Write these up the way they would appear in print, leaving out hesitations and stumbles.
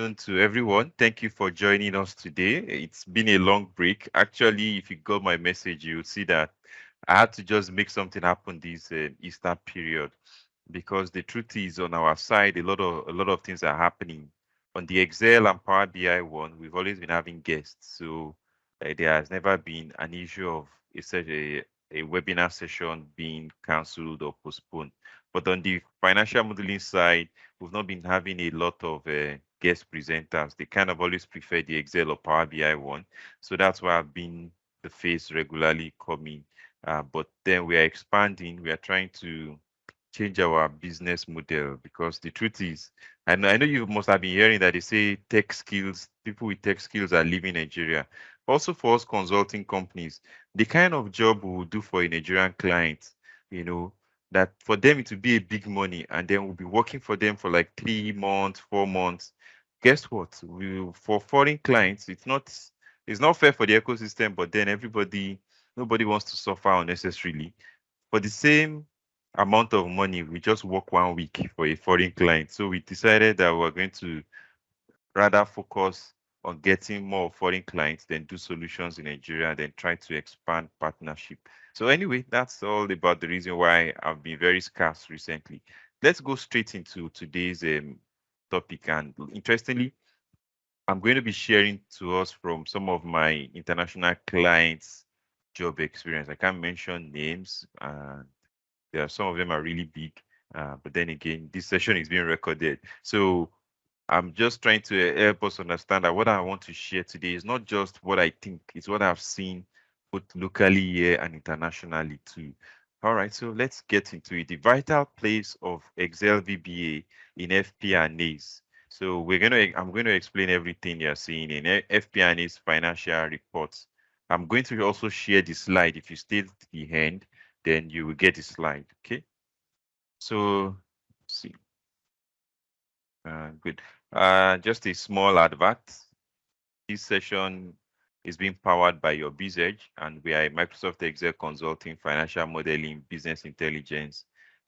afternoon to everyone. Thank you for joining us today. It's been a long break. Actually, if you got my message, you'll see that I had to just make something happen this Easter period, because the truth is, on our side, a lot of things are happening. On the Excel and Power BI one, we've always been having guests, so there has never been an issue of a webinar session being cancelled or postponed. But on the financial modeling side, we've not been having a lot of guest presenters. They kind of always prefer the Excel or Power BI one. So that's why I've been the face regularly coming. But then we are expanding. We are trying to change our business model, because the truth is, and I know you must have been hearing that they say tech skills, people with tech skills are leaving Nigeria. Also for us consulting companies, the kind of job we will do for a Nigerian client, you know, that for them it will be a big money, and then we'll be working for them for like 3 months, 4 months. Guess what? For foreign clients, it's not fair for the ecosystem, but then nobody wants to suffer unnecessarily. For the same amount of money, we just work 1 week for a foreign client. So we decided that we're going to rather focus on getting more foreign clients than do solutions in Nigeria, then try to expand partnership. So anyway, that's all about the reason why I've been very scarce recently. Let's go straight into today's topic. And interestingly, I'm going to be sharing to us from some of my international clients' job experience. I can't mention names, and some of them are really big. But then again, this session is being recorded. So I'm just trying to help us understand that what I want to share today is not just what I think, it's what I've seen both locally here and internationally too. All right, so let's get into it. The vital place of Excel VBA in FP&As. So I'm going to explain everything you're seeing in FP&A's financial reports. I'm going to also share the slide. If you stay to the end, then you will get the slide. Okay. So let's see. Good. Just a small advert. This session is being powered by UrBizEdge, and we are a Microsoft Excel consulting, financial modeling, business intelligence,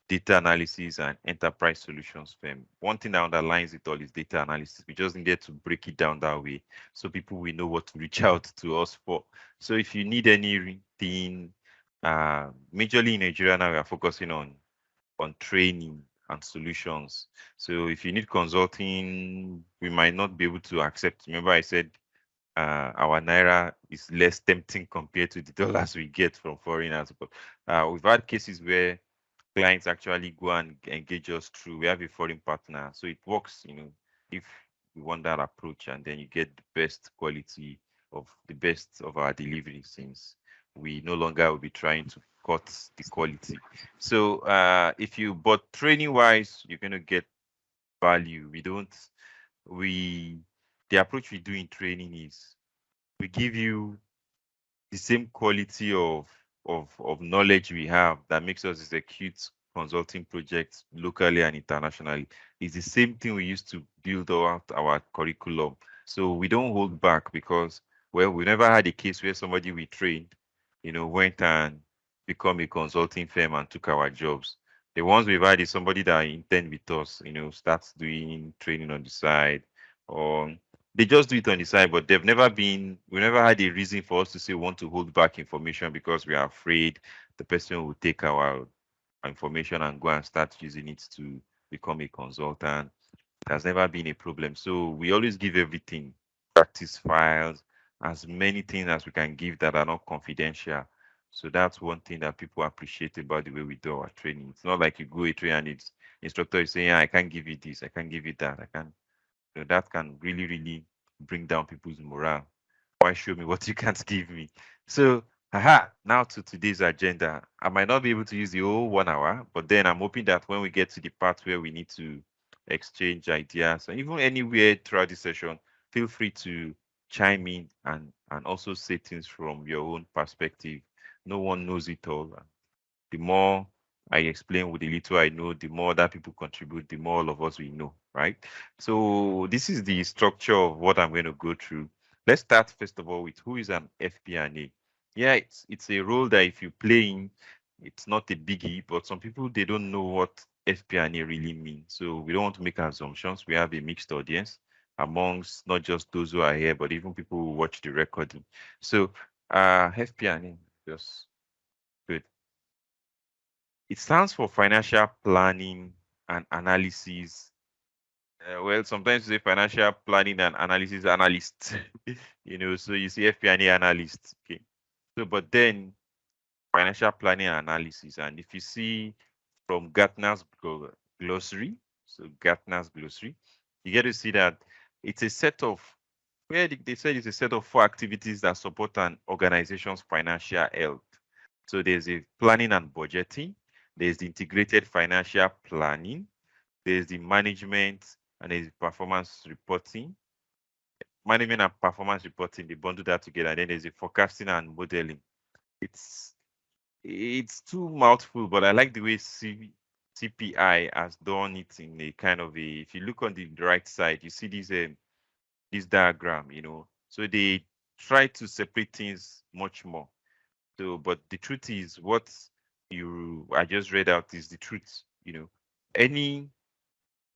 data analysis, and enterprise solutions firm. One thing that underlines it all is data analysis. We just needed to break it down that way so people will know what to reach out to us for. So if you need anything, majorly in Nigeria now, we are focusing on training and solutions. So if you need consulting, we might not be able to accept. Remember, I said our naira is less tempting compared to the dollars we get from foreigners. But we've had cases where clients actually go and engage us through. We have a foreign partner, so it works. If you want that approach, and then you get the best quality of the best of our delivery, since we no longer will be trying to cut the quality. So but training wise, you're going to get value. The approach we do in training is we give you the same quality of knowledge we have that makes us execute consulting projects locally and internationally. It's the same thing we used to build out our curriculum. So we don't hold back, because, well, we never had a case where somebody we trained, went and become a consulting firm and took our jobs. The ones we've had is somebody that intend with us, starts doing training on the side, or they just do it on the side, but we never had a reason for us to say we want to hold back information because we are afraid the person will take our information and go and start using it to become a consultant. There's never been a problem. So we always give everything, practice files, as many things as we can give that are not confidential. So that's one thing that people appreciate about the way we do our training. It's not like you go a train and it's instructor is saying, yeah, I can't give you this, I can't give you that, I can't. So that can really, really bring down people's morale. Why show me what you can't give me? So, now to today's agenda. I might not be able to use the whole 1 hour, but then I'm hoping that when we get to the part where we need to exchange ideas, and even anywhere throughout the session, feel free to chime in and also say things from your own perspective. No one knows it all. The more I explain with the little I know, the more that people contribute, the more all of us we know, right? So this is the structure of what I'm going to go through. Let's start first of all with who is an FP&A. Yeah, it's a role that if you play in, it's not a biggie, but some people, they don't know what FP&A really means. So we don't want to make assumptions. We have a mixed audience. amongst not just those who are here, but even people who watch the recording. So FP&A, just good. It stands for Financial Planning and Analysis. Well, sometimes you say Financial Planning and Analysis Analyst, so you see FP&A analyst. Okay. So, but then financial planning and analysis, and if you see from Gartner's glossary, so Gartner's glossary, you get to see that it's a set of, where they said it's a set of 4 activities that support an organization's financial health. So there's a planning and budgeting, there's the integrated financial planning, there's the management, and there's performance reporting. Management and performance reporting, they bundle that together. And then there's the forecasting and modeling. It's too mouthful, but I like the way CPI has done it in a kind of a, if you look on the right side, you see this diagram, so they try to separate things much more. So, but the truth is, what I just read out is the truth. Any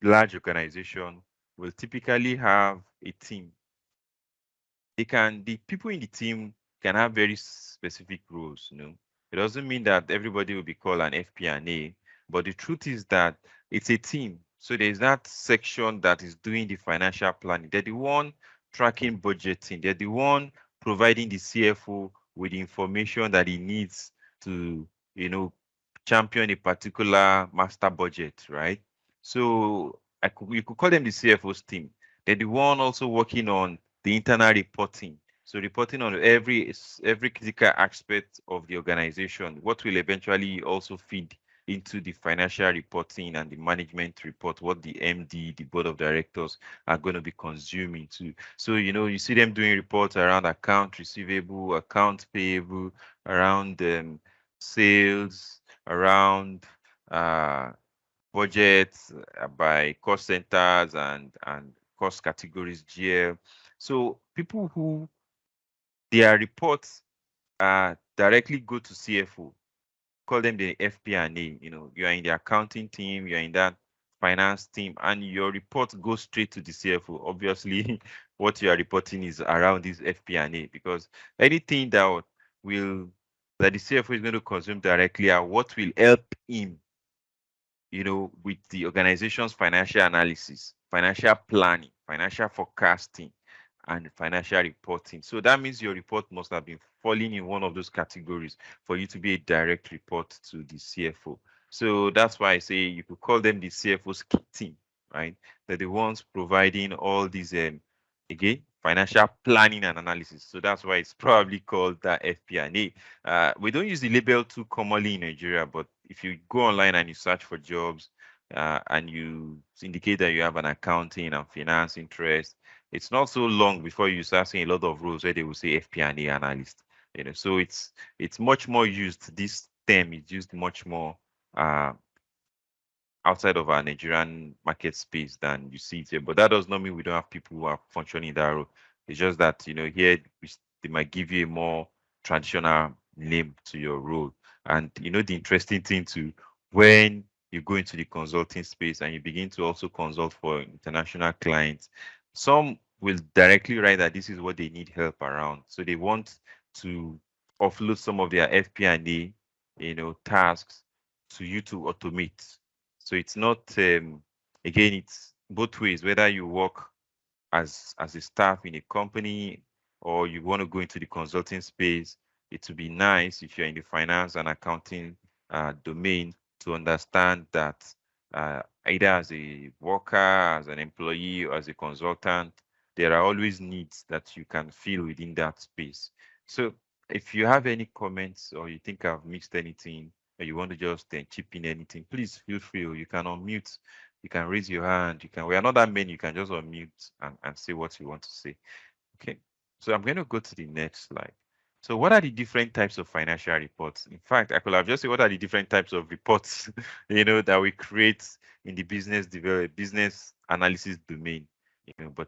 large organization will typically have a team. The people in the team can have very specific roles. It doesn't mean that everybody will be called an FP&A, but the truth is that it's a team. So there's that section that is doing the financial planning. They're the one tracking budgeting. They're the one providing the CFO with the information that he needs to, champion a particular master budget, right? So you could call them the CFO's team. They're the one also working on the internal reporting. So reporting on every critical aspect of the organization, what will eventually also feed into the financial reporting and the management report, what the MD, the board of directors are going to be consuming too. So, you see them doing reports around account receivable, account payable, around sales, around budgets by cost centers and cost categories, GL. So people who their reports directly go to CFO, call them the FP&A. You are in the accounting team, you are in that finance team, and your report goes straight to the CFO. Obviously, what you are reporting is around this FP&A, because anything that the CFO is going to consume directly are what will help him with the organization's financial analysis, financial planning, financial forecasting, and financial reporting. So that means your report must have been falling in one of those categories for you to be a direct report to the CFO. So that's why I say you could call them the CFO's key team, right? They're the ones providing all these, again, financial planning and analysis. So that's why it's probably called that FP&A. We don't use the label too commonly in Nigeria, but if you go online and you search for jobs and you indicate that you have an accounting and finance interest, it's not so long before you start seeing a lot of roles where they will say FP&A analyst. So it's much more used. This term is used much more outside of our Nigerian market space than you see it here. But that does not mean we don't have people who are functioning in that role. It's just that, here they might give you a more traditional name to your role. And, the interesting thing too, when you go into the consulting space and you begin to also consult for international clients, some will directly write that this is what they need help around. So they want to offload some of their FP&A, tasks to you to automate. So it's not, again, it's both ways, whether you work as a staff in a company or you want to go into the consulting space. It would be nice if you're in the finance and accounting domain to understand that either as a worker, as an employee, or as a consultant, there are always needs that you can fill within that space. So if you have any comments or you think I've missed anything, or you want to just chip in anything, please feel free. You can unmute, you can raise your hand, we are not that many, you can just unmute and say what you want to say. Okay, so I'm going to go to the next slide. So what are the different types of financial reports? In fact, I could have just said what are the different types of reports, that we create in the business analysis domain, but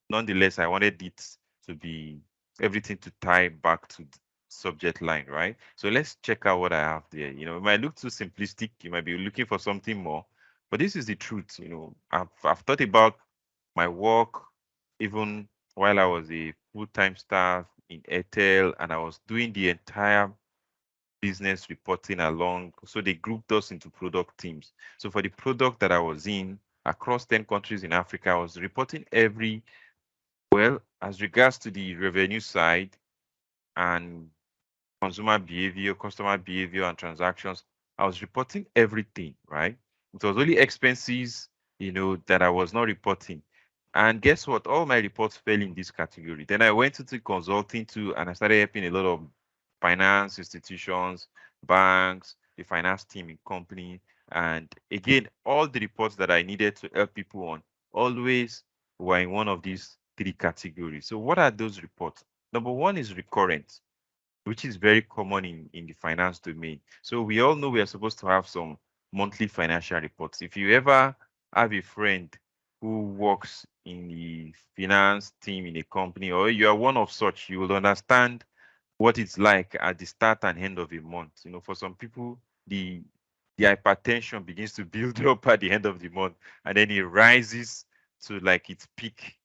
nonetheless, I wanted it to be everything to tie back to the subject line, right? So let's check out what I have there. It might look too simplistic. You might be looking for something more, but this is the truth. I've thought about my work even while I was a full-time staff in Airtel, and I was doing the entire business reporting along. So they grouped us into product teams. So for the product that I was in across 10 countries in Africa, I was reporting well, as regards to the revenue side and consumer behavior, customer behavior, and transactions, I was reporting everything, right? It was only expenses, that I was not reporting. And guess what? All my reports fell in this category. Then I went into consulting too, and I started helping a lot of finance institutions, banks, the finance team in company. And again, all the reports that I needed to help people on always were in one of these three categories. So what are those reports? Number one is recurrent, which is very common in the finance domain. So we all know we are supposed to have some monthly financial reports. If you ever have a friend who works in the finance team in a company, or you are one of such, you will understand what it's like at the start and end of a month. For some people, the hypertension begins to build up at the end of the month, and then it rises to like its peak,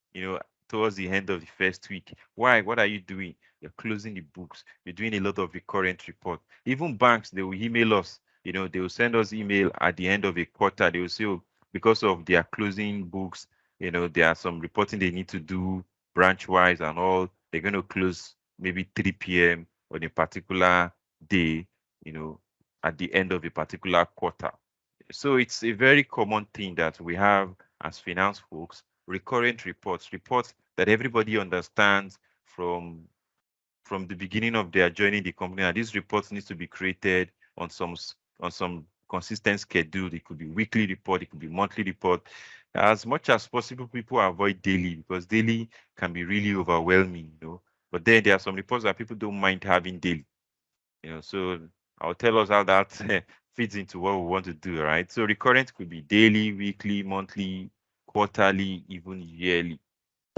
towards the end of the first week. Why? What are you doing? You're closing the books. You're doing a lot of recurrent report. Even banks, they will email us. They will send us email at the end of a quarter. They will say, oh, because of their closing books, there are some reporting they need to do branch wise and all. They're going to close maybe 3 p.m. on a particular day, at the end of a particular quarter. So it's a very common thing that we have as finance folks, recurrent reports that everybody understands from the beginning of their journey in the company. And these reports need to be created on some consistent schedule. It could be weekly report, it could be monthly report. As much as possible, people avoid daily because daily can be really overwhelming, But then there are some reports that people don't mind having daily, So I'll tell us how that fits into what we want to do, right? So recurrent could be daily, weekly, monthly, quarterly, even yearly.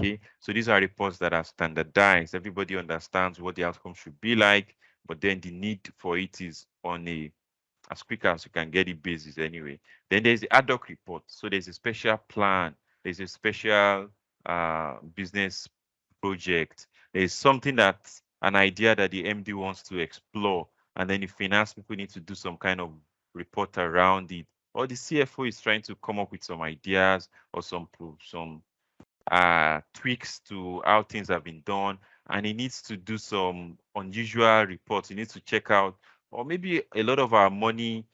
Okay, so these are reports that are standardized. Everybody understands what the outcome should be like, but then the need for it is on a as quick as you can get it basis anyway. Then there's the ad hoc report. So there's a special plan, there's a special business project. There's something that an idea that the MD wants to explore, and then the finance people need to do some kind of report around it. Or the CFO is trying to come up with some ideas or some tweaks to how things have been done, and he needs to do some unusual reports. He needs to check out, or maybe a lot of our money,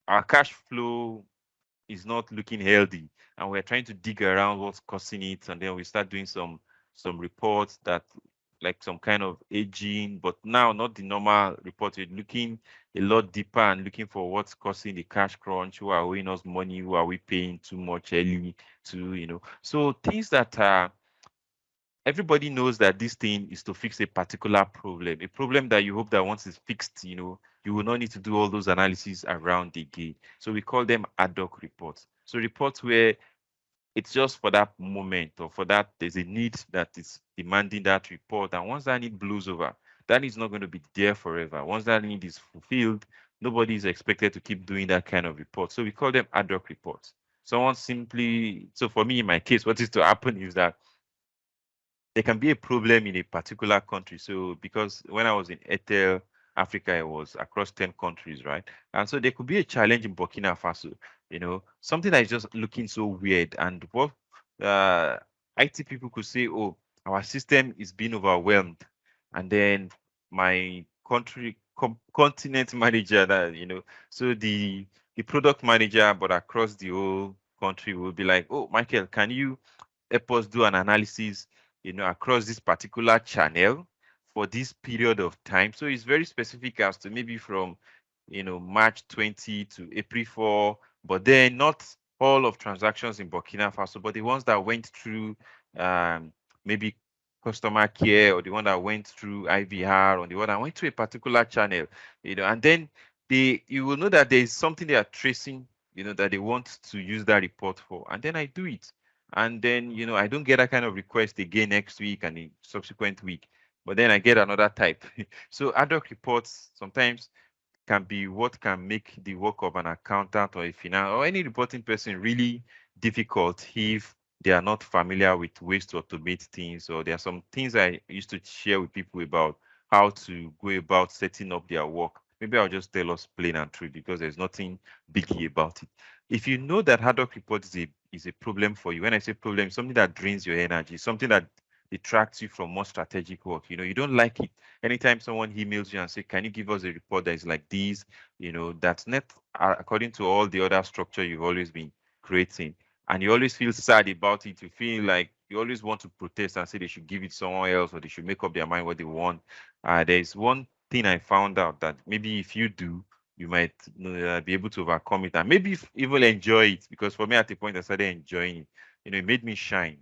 our cash flow is not looking healthy, and we're trying to dig around what's causing it, and then we start doing some reports that like some kind of aging, but now not the normal report. We're looking a lot deeper and looking for what's causing the cash crunch, who are owing us money, who are we paying too much early to. So things that everybody knows that this thing is to fix a particular problem, a problem that you hope that once it's fixed, you will not need to do all those analyses around again. So we call them ad hoc reports. So reports where it's just for that moment, or for that there's a need that is demanding that report. And once that need blows over, that is not going to be there forever. Once that need is fulfilled, nobody is expected to keep doing that kind of report. So we call them ad hoc reports. So for me, in my case, what is to happen is that there can be a problem in a particular country. So because when I was in Airtel Africa, it was across 10 countries, right? And so there could be a challenge in Burkina Faso, something that is just looking so weird. And what IT people could say, oh, our system is being overwhelmed. And then my continent manager, so the product manager, but across the whole country will be like, oh, Michael, can you help us do an analysis, across this particular channel for this period of time? So it's very specific as to maybe from, March 20 to April 4, but then not all of transactions in Burkina Faso, but the ones that went through maybe customer care, or the one that went through IVR, or the one that went through a particular channel, and then you will know that there is something they are tracing, that they want to use that report for, and then I do it. And then, I don't get that kind of request again next week and the subsequent week, but then I get another type. So ad hoc reports sometimes can be what can make the work of an accountant or a finance or any reporting person really difficult if they are not familiar with ways to automate things, or there are some things I used to share with people about how to go about setting up their work. Maybe I'll just tell us plain and true because there's nothing biggie about it. If you know that ad hoc report is a problem for you, when I say problem, something that drains your energy, something that detracts you from more strategic work, you don't like it. Anytime someone emails you and say, can you give us a report that is like this, that's not according to all the other structure you've always been creating, and you always feel sad about it, you feel like you always want to protest and say they should give it someone else or they should make up their mind what they want. There's one thing I found out that maybe if you do, you might be able to overcome it and maybe even enjoy it. Because for me, at the point I started enjoying it, it made me shine.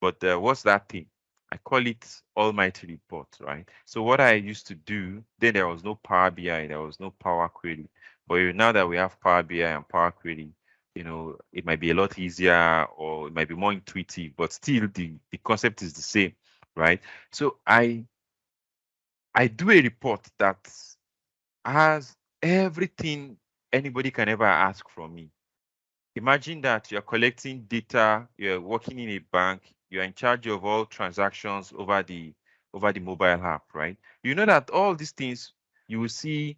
But what's that thing? I call it Almighty Report, right? So what I used to do, then there was no Power BI, there was no Power Query. But now that we have Power BI and Power Query, it might be a lot easier or it might be more intuitive, but still the concept is the same, right? So I do a report that has everything anybody can ever ask from me. Imagine that you're collecting data, you're working in a bank, you're in charge of all transactions over the mobile app, right? You know that all these things you will see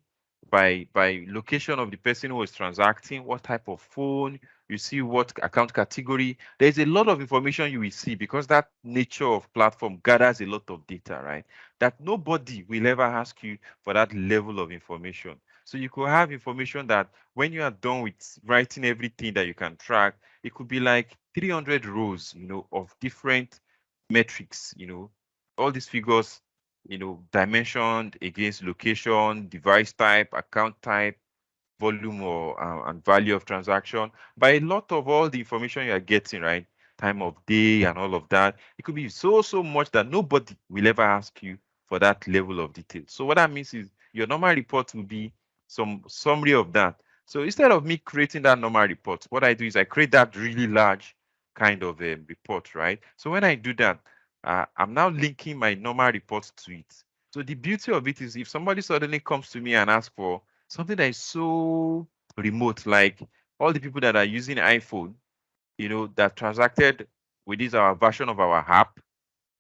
by location of the person who was transacting, what type of phone, you see what account category. There's a lot of information you will see because that nature of platform gathers a lot of data, right? That nobody will ever ask you for that level of information. So you could have information that when you are done with writing everything that you can track, it could be like 300 rows, of different metrics, all these figures, dimensioned against location, device type, account type, volume or and value of transaction. By a lot of all the information you are getting, right? Time of day and all of that. It could be so much that nobody will ever ask you for that level of detail. So what that means is your normal report will be some summary of that. So instead of me creating that normal report, what I do is I create that really large kind of a report, right? So when I do that, I'm now linking my normal report to it. So the beauty of it is if somebody suddenly comes to me and asks for something that is so remote, like all the people that are using iPhone, that transacted with this our version of our app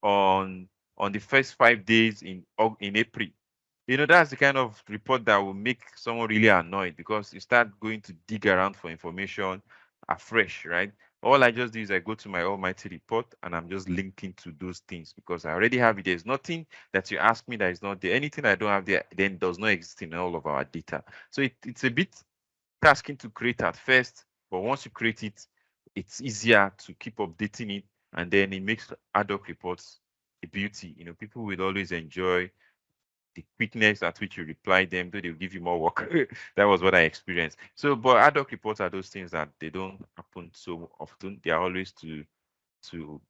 on the first 5 days in April. That's the kind of report that will make someone really annoyed because you start going to dig around for information afresh, right? All I just do is I go to my almighty report and I'm just linking to those things because I already have it. There's nothing that you ask me that is not there. Anything I don't have there then does not exist in all of our data. So it's a bit tasking to create at first, but once you create it, it's easier to keep updating it, and then it makes ad hoc reports a beauty. People will always enjoy the quickness at which you reply them, though they'll give you more work. That was what I experienced. So, but ad hoc reports are those things that they don't happen so often. They are always to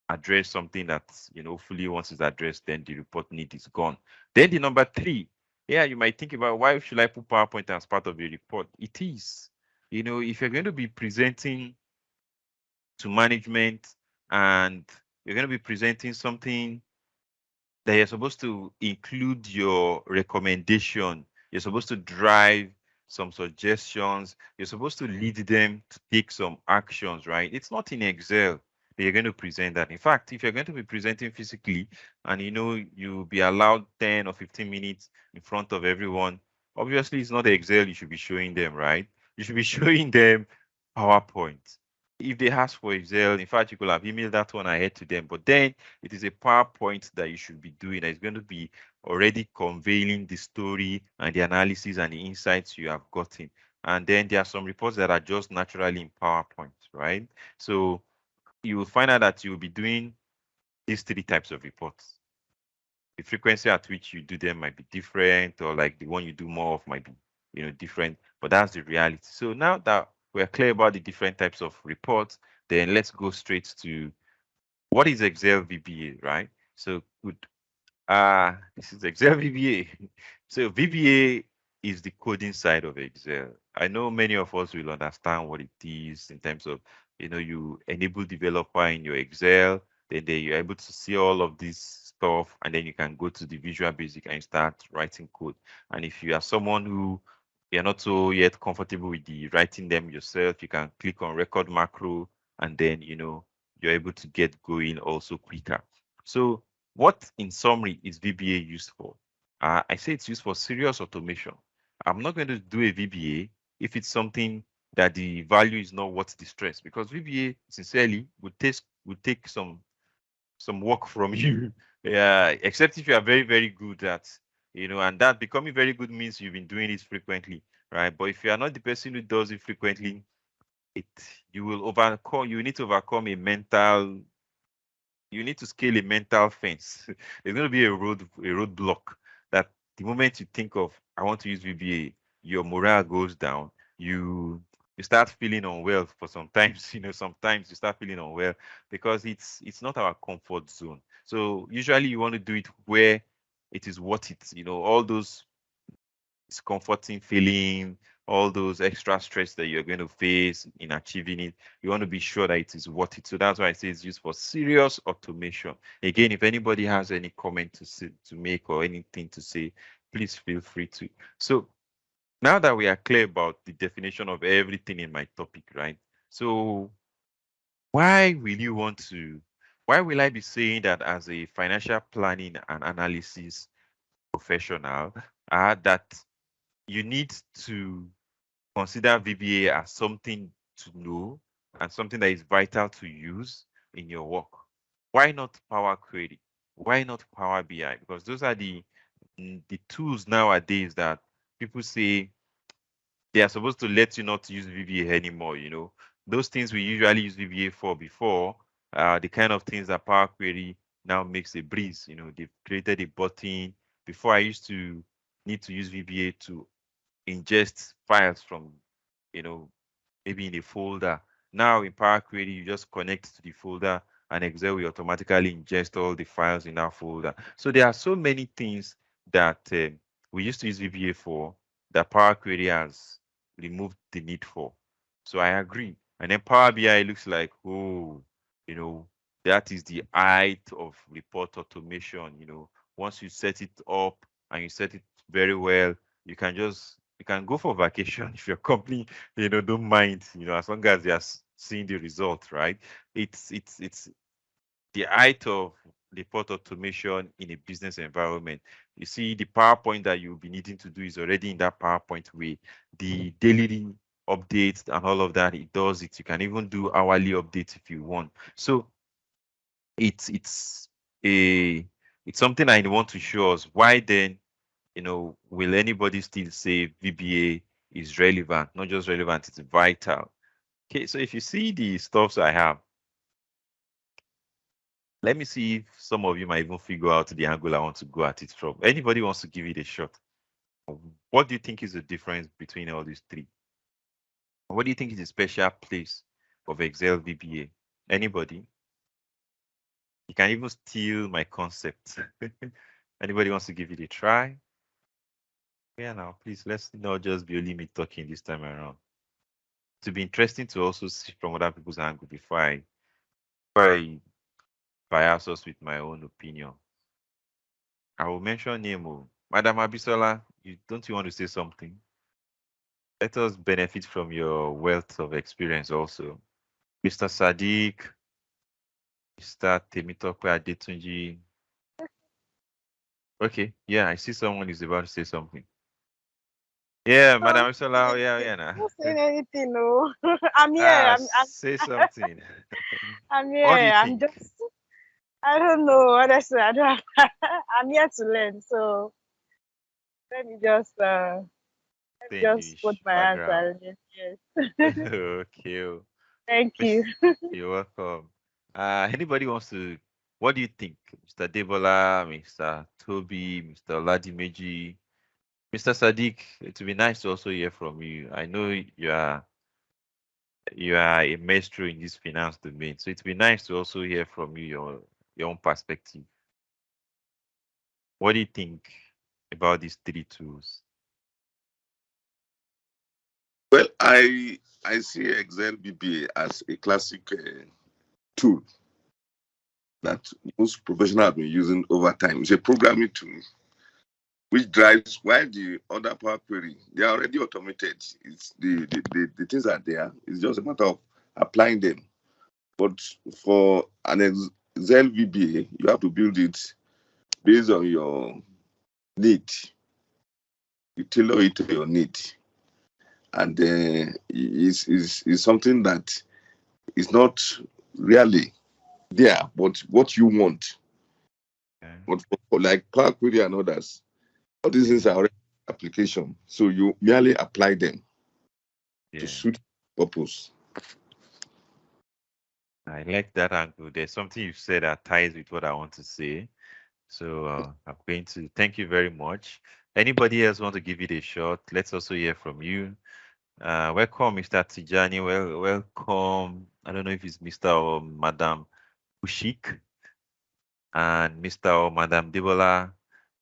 address something that, hopefully once it's addressed, then the report need is gone. Then the number three, yeah, you might think about why should I put PowerPoint as part of a report? It is, if you're going to be presenting to management and you're going to be presenting something that you're supposed to include your recommendation. You're supposed to drive some suggestions. You're supposed to lead them to take some actions, right? It's not in Excel that you're going to present that. In fact, if you're going to be presenting physically and you'll be allowed 10 or 15 minutes in front of everyone, obviously it's not Excel you should be showing them, right? You should be showing them PowerPoint. If they ask for Excel, in fact, you could have emailed that one ahead to them, but then it is a PowerPoint that you should be doing. It's going to be already conveying the story and the analysis and the insights you have gotten. And then there are some reports that are just naturally in PowerPoint, right? So you will find out that you will be doing these three types of reports. The frequency at which you do them might be different, or like the one you do more of might be, different, but that's the reality. So now that we're clear about the different types of reports, then let's go straight to what is Excel VBA, right? So good. This is Excel VBA. So VBA is the coding side of Excel. I know many of us will understand what it is in terms of, you enable developer in your Excel, then you're able to see all of this stuff, and then you can go to the Visual Basic and start writing code. And if you are someone who you're not so yet comfortable with the writing them yourself, you can click on record macro and then you're able to get going also quicker. So what in summary is VBA used for? I say it's used for serious automation. I'm not going to do a VBA if it's something that the value is not worth the stress, because VBA sincerely would take some work from you. Yeah, except if you are very, very good at, and that becoming very good means you've been doing it frequently, right? But if you are not the person who does it frequently, you need to overcome you need to scale a mental fence. There's going to be a roadblock that the moment you think of, I want to use VBA, your morale goes down. You start feeling unwell for sometimes, sometimes you start feeling unwell because it's not our comfort zone. So usually you want to do it where it is worth it, all those discomforting feeling, all those extra stress that you're going to face in achieving it. You want to be sure that it is worth it. So that's why I say it's used for serious automation. Again, if anybody has any comment to make or anything to say, please feel free to. So now that we are clear about the definition of everything in my topic, right? So why will I be saying that as a financial planning and analysis professional, that you need to consider VBA as something to know and something that is vital to use in your work? Why not Power Query? Why not Power BI? Because those are the tools nowadays that people say they are supposed to let you not use VBA anymore. Those things we usually use VBA for before, the kind of things that Power Query now makes a breeze. They've created a button. Before, I used to need to use VBA to ingest files from, maybe in a folder. Now in Power Query, you just connect to the folder and Excel will automatically ingest all the files in that folder. So there are so many things that we used to use VBA for that Power Query has removed the need for. So I agree. And then Power BI looks like, oh, that is the height of report automation. Once you set it up and you set it very well, you can go for vacation if your company, don't mind, as long as they are seeing the result, right? It's the height of report automation in a business environment. You see, the PowerPoint that you'll be needing to do is already in that PowerPoint way. The daily updates and all of that, it does it. You can even do hourly updates if you want. So it's something I want to show us. Why then, will anybody still say VBA is relevant? Not just relevant, it's vital. Okay, so if you see the stuffs I have, let me see if some of you might even figure out the angle I want to go at it from. Anybody wants to give it a shot? What do you think is the difference between all these three? What do you think is the special place of Excel VBA? Anybody? You can even steal my concept. Anybody wants to give it a try? Yeah, now please, let's not just be only me talking this time around. To be interesting to also see from other people's angle before I bias us with my own opinion. I will mention name of Madam Abisola. Don't you want to say something? Let us benefit from your wealth of experience also. Mr. Sadiq, Mr. Temitope Adetunji. Okay, yeah, I see someone is about to say something. Yeah, Madam Abisola, yeah. Not saying anything, no. I'm here. I'm say something. I'm What do here. you I'm think? just. I don't know. Honestly, I don't. I'm here to learn. So let me just put English my background. answer in it. Yes. Okay. Thank you. You're welcome. Anybody wants to, what do you think? Mr. Debola, Mr. Toby, Mr. Oladimeji, Mr. Sadiq, it would be nice to also hear from you. I know you are a maestro in this finance domain, so it would be nice to also hear from you, your own perspective. What do you think about these three tools? Well, I see Excel VBA as a classic tool that most professionals have been using over time. It's a programming tool which drives, while the other Power Query, they are already automated. It's the things are there. It's just a matter of applying them. But for an Excel VBA, you have to build it based on your need. You tailor it to your need. And it's something that is not really there, but what you want. Okay. But for like Power Query and others, all these things are already application. So you merely apply them to suit purpose. I like that angle. There's something you've said that ties with what I want to say. So I'm going to thank you very much. Anybody else want to give it a shot? Let's also hear from you. Welcome, Mr. Tijani. Welcome. I don't know if it's Mr. or Madam Ushik and Mr. or Madam Debola.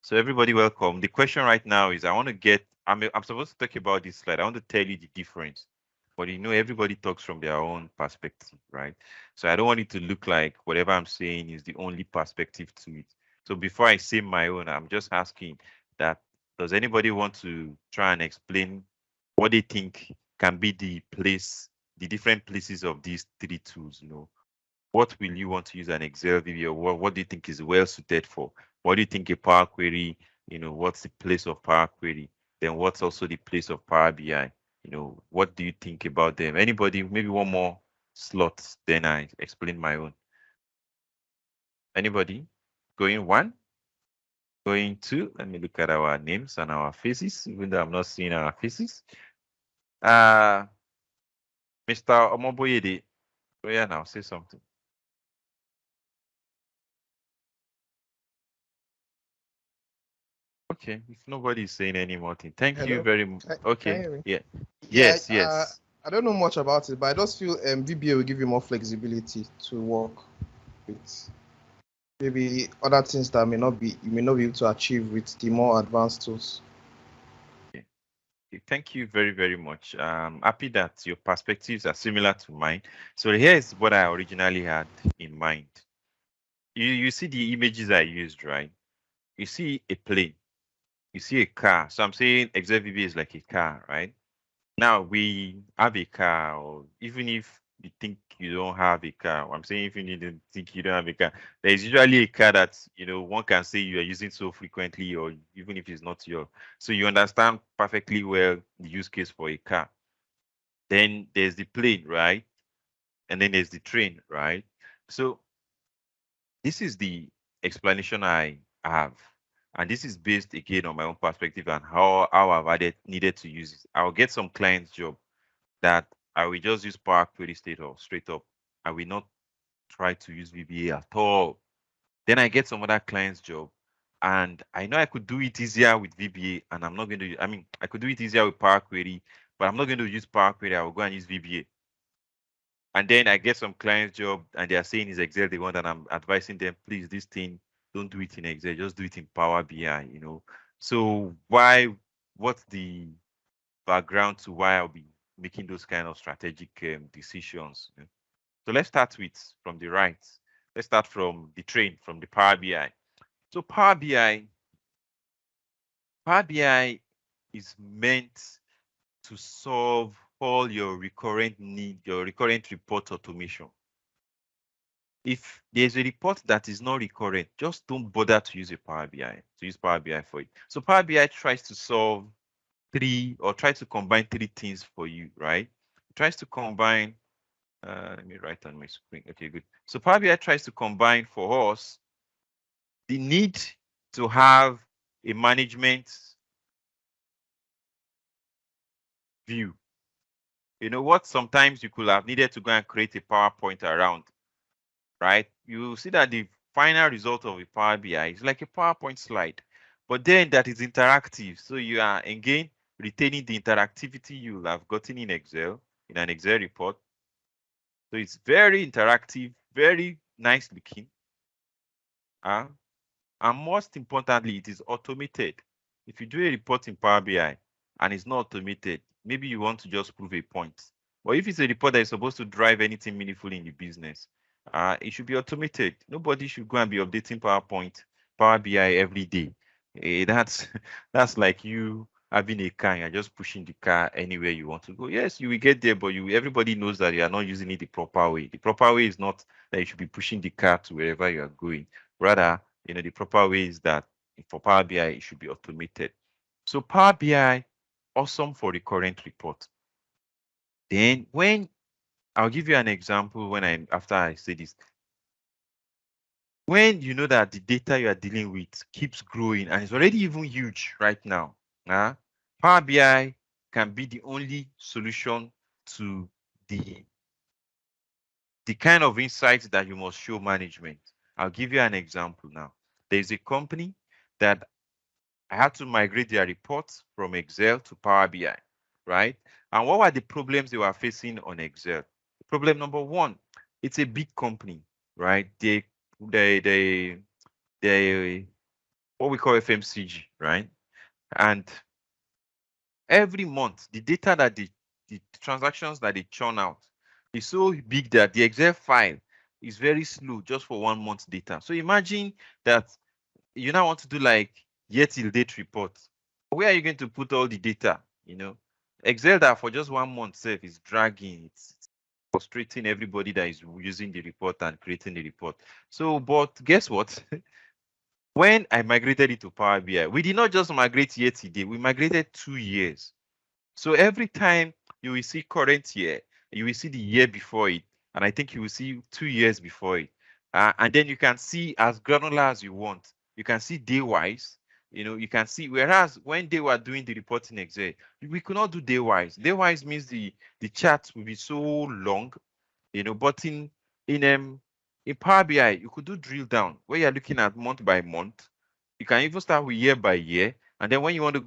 So everybody welcome. The question right now is I want to get, I'm supposed to talk about this slide. I want to tell you the difference. But you know, everybody talks from their own perspective, right? So I don't want it to look like whatever I'm saying is the only perspective to it. So before I say my own, I'm just asking that, does anybody want to try and explain what they think can be the different places of these three tools, you know? What will you want to use an Excel VBA? What do you think is well suited for? What do you think a Power Query, you know, what's the place of Power Query? Then what's also the place of Power BI? You know, what do you think about them? Anybody, maybe one more slot, then I explain my own. Anybody? Going one? Going two? Let me look at our names and our faces, even though I'm not seeing our faces. Mr. Omoboyede, oh yeah, now say something. Okay, if nobody is saying any more thing, thank you very much. Okay, yeah, yes. I don't know much about it, but I just feel VBA will give you more flexibility to work with maybe other things that you may not be able to achieve with the more advanced tools. Okay. Thank you very, very much. I'm happy that your perspectives are similar to mine. So here's what I originally had in mind. You see the images I used, right? You see a plane, you see a car. So I'm saying Excel VBA is like a car, right? Now we have a car, or even if you think you don't have a car, I'm saying if you don't think you don't have a car, there's usually a car that, you know, one can say you are using so frequently, or even if it's not your, so you understand perfectly well the use case for a car. Then there's the plane, right? And then there's the train, right? So this is the explanation I have. And this is based again on my own perspective and how I've needed to use it. I'll get some clients job that I will just use Power Query straight up. I will not try to use VBA at all. Then I get some other client's job, and I know I could do it easier with VBA, and I'm not going to. I mean, I could do it easier with Power Query, but I'm not going to use Power Query. I will go and use VBA. And then I get some client's job, and they are saying it's Excel they want, and I'm advising them, please, this thing, don't do it in Excel, just do it in Power BI. You know. So what's the background to why I'll be making those kind of strategic decisions? So let's start from the right. Let's start from the train, from the Power BI. So Power BI is meant to solve all your recurrent report automation. If there's a report that is not recurrent, just don't bother to use Power BI for it. So Power BI tries to solve try to combine three things for you, right? It tries to combine, let me write on my screen. Okay, good. So Power BI tries to combine for us the need to have a management view. You know what? Sometimes you could have needed to go and create a PowerPoint around, right? You see that the final result of a Power BI is like a PowerPoint slide, but then that is interactive. So you are again retaining the interactivity you have gotten in Excel, in an Excel report. So it's very interactive, very nice looking. And most importantly, it is automated. If you do a report in Power BI and it's not automated, maybe you want to just prove a point. But if it's a report that is supposed to drive anything meaningful in the business, it should be automated. Nobody should go and be updating Power BI every day. That's like you having a car and you're just pushing the car anywhere you want to go. Yes, you will get there, but everybody knows that you are not using it the proper way. The proper way is not that you should be pushing the car to wherever you are going. Rather, the proper way is that for Power BI, it should be automated. So Power BI, awesome for recurrent report. Then when I'll give you an example after I say this. When you know that the data you are dealing with keeps growing and it's already even huge right now, Power BI can be the only solution to the kind of insights that you must show management. I'll give you an example now. There's a company that I had to migrate their reports from Excel to Power BI, right? And what were the problems they were facing on Excel? Problem number one, it's a big company, right? They what we call FMCG, right? And every month, the data that the transactions that they churn out is so big that the Excel file is very slow just for 1 month data. So imagine that you now want to do like year till date report. Where are you going to put all the data? Excel that for just 1 month itself is dragging. It's frustrating everybody that is using the report and creating the report. So, but guess what? When I migrated it to Power BI, we did not just migrate year to date, we migrated 2 years. So every time you will see current year, you will see the year before it, and I think you will see 2 years before it. And then you can see as granular as you want. You can see day-wise. You can see, whereas when they were doing the reporting Excel, we could not do day-wise. Day-wise means the chart will be so long, but in Power BI, you could do drill down where you're looking at month by month. You can even start with year by year. And then when you want to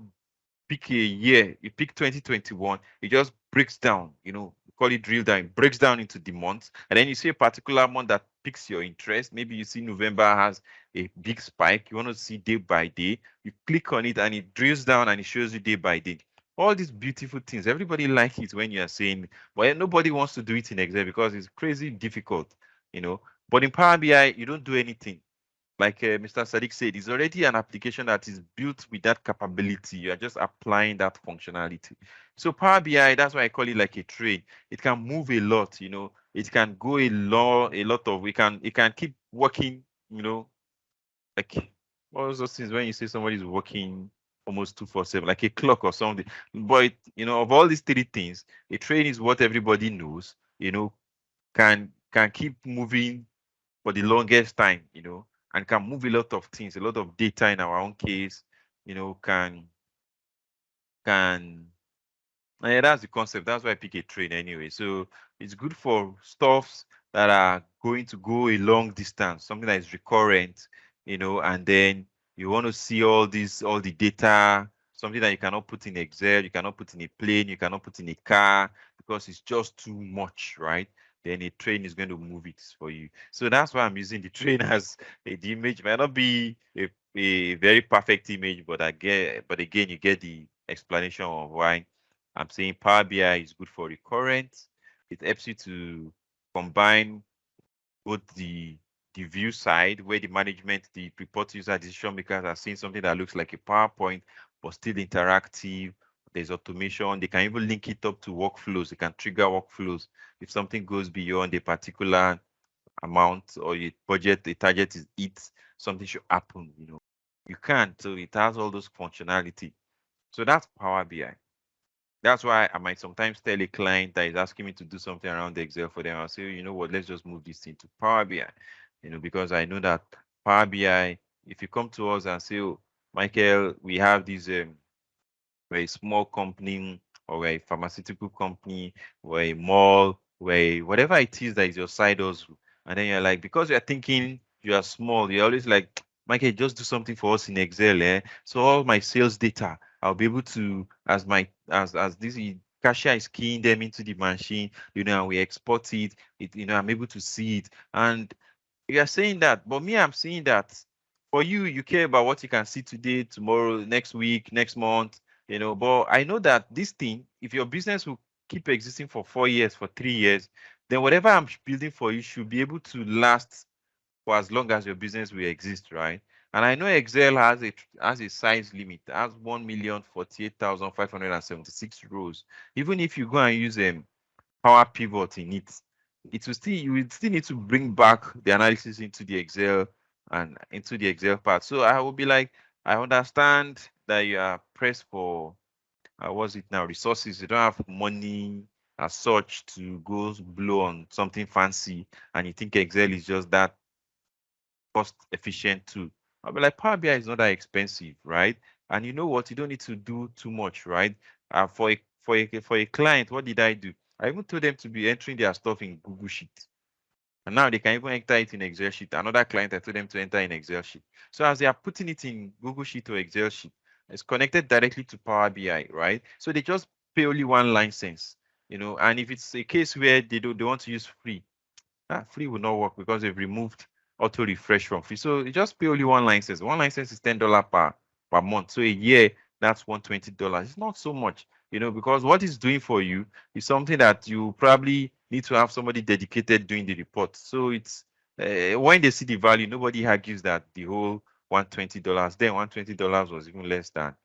pick a year, you pick 2021, it just breaks down, we call it drill down, it breaks down into the months. And then you see a particular month that piques your interest. Maybe you see November has a big spike. You want to see day by day. You click on it and it drills down and it shows you day by day. All these beautiful things. Everybody likes it when you are saying, but nobody wants to do it in Excel because it's crazy difficult, But in Power BI, you don't do anything. Like Mr. Sadiq said, it's already an application that is built with that capability. You are just applying that functionality. So Power BI, that's why I call it like a train. It can move a lot, It can go a lot of, it can keep working, like what was those things when you say somebody's working almost 247, like a clock or something. But of all these 3 things, a train is what everybody knows, can keep moving for the longest time, and can move a lot of things, a lot of data in our own case, yeah, that's the concept. That's why I pick a train anyway. So it's good for stuffs that are going to go a long distance, something that is recurrent, and then you want to see all the data, something that you cannot put in Excel, you cannot put in a plane, you cannot put in a car because it's just too much, right? Then a train is going to move it for you. So that's why I'm using the train as the image. Might not be a very perfect image, but again, you get the explanation of why I'm saying Power BI is good for recurrent. It helps you to combine both the view side, where the management, the report user, decision makers are seeing something that looks like a PowerPoint, but still interactive. There's automation. They can even link it up to workflows. They can trigger workflows. If something goes beyond a particular amount or a budget, the target is hit, something should happen, You can. So it has all those functionality. So that's Power BI. That's why I might sometimes tell a client that is asking me to do something around the Excel for them. I'll say, you know what, let's just move this into Power BI, because I know that Power BI, if you come to us and say, oh, Michael, we have this very small company, or we're a pharmaceutical company, we're a mall, we're whatever it is that is your side hustle. And then you're like, because you're thinking you are small, you're always like, Michael, just do something for us in Excel, eh? So all my sales data, I'll be able to, as this cashier is keying them into the machine, and we export it, I'm able to see it. And you are saying that, but me, I'm saying that for you care about what you can see today, tomorrow, next week, next month, but I know that this thing, if your business will keep existing for 4 years, for 3 years, then whatever I'm building for you should be able to last for as long as your business will exist, right? And I know Excel has a size limit, it has 1,048,576 rows. Even if you go and use Power Pivot in it, you will still need to bring back the analysis into the Excel and into the Excel part. So I will be like, I understand that you are pressed for what's it now, resources. You don't have money as such to go blow on something fancy, and you think Excel is just that cost efficient tool. I'll be like, Power BI is not that expensive, right? And you know what? You don't need to do too much, right? For a client, what did I do? I even told them to be entering their stuff in Google Sheet. And now they can even enter it in Excel sheet. Another client, I told them to enter in Excel sheet. So as they are putting it in Google Sheet or Excel sheet, it's connected directly to Power BI, right? So they just pay only one license, and if it's a case where they want to use free, free will not work because they've removed auto refresh from free. So you just pay only one license. One license is $10 per month. So a year, that's $120. It's not so much, because what it's doing for you is something that you probably need to have somebody dedicated doing the report. So it's when they see the value, nobody argues that the whole $120. Then $120 was even less than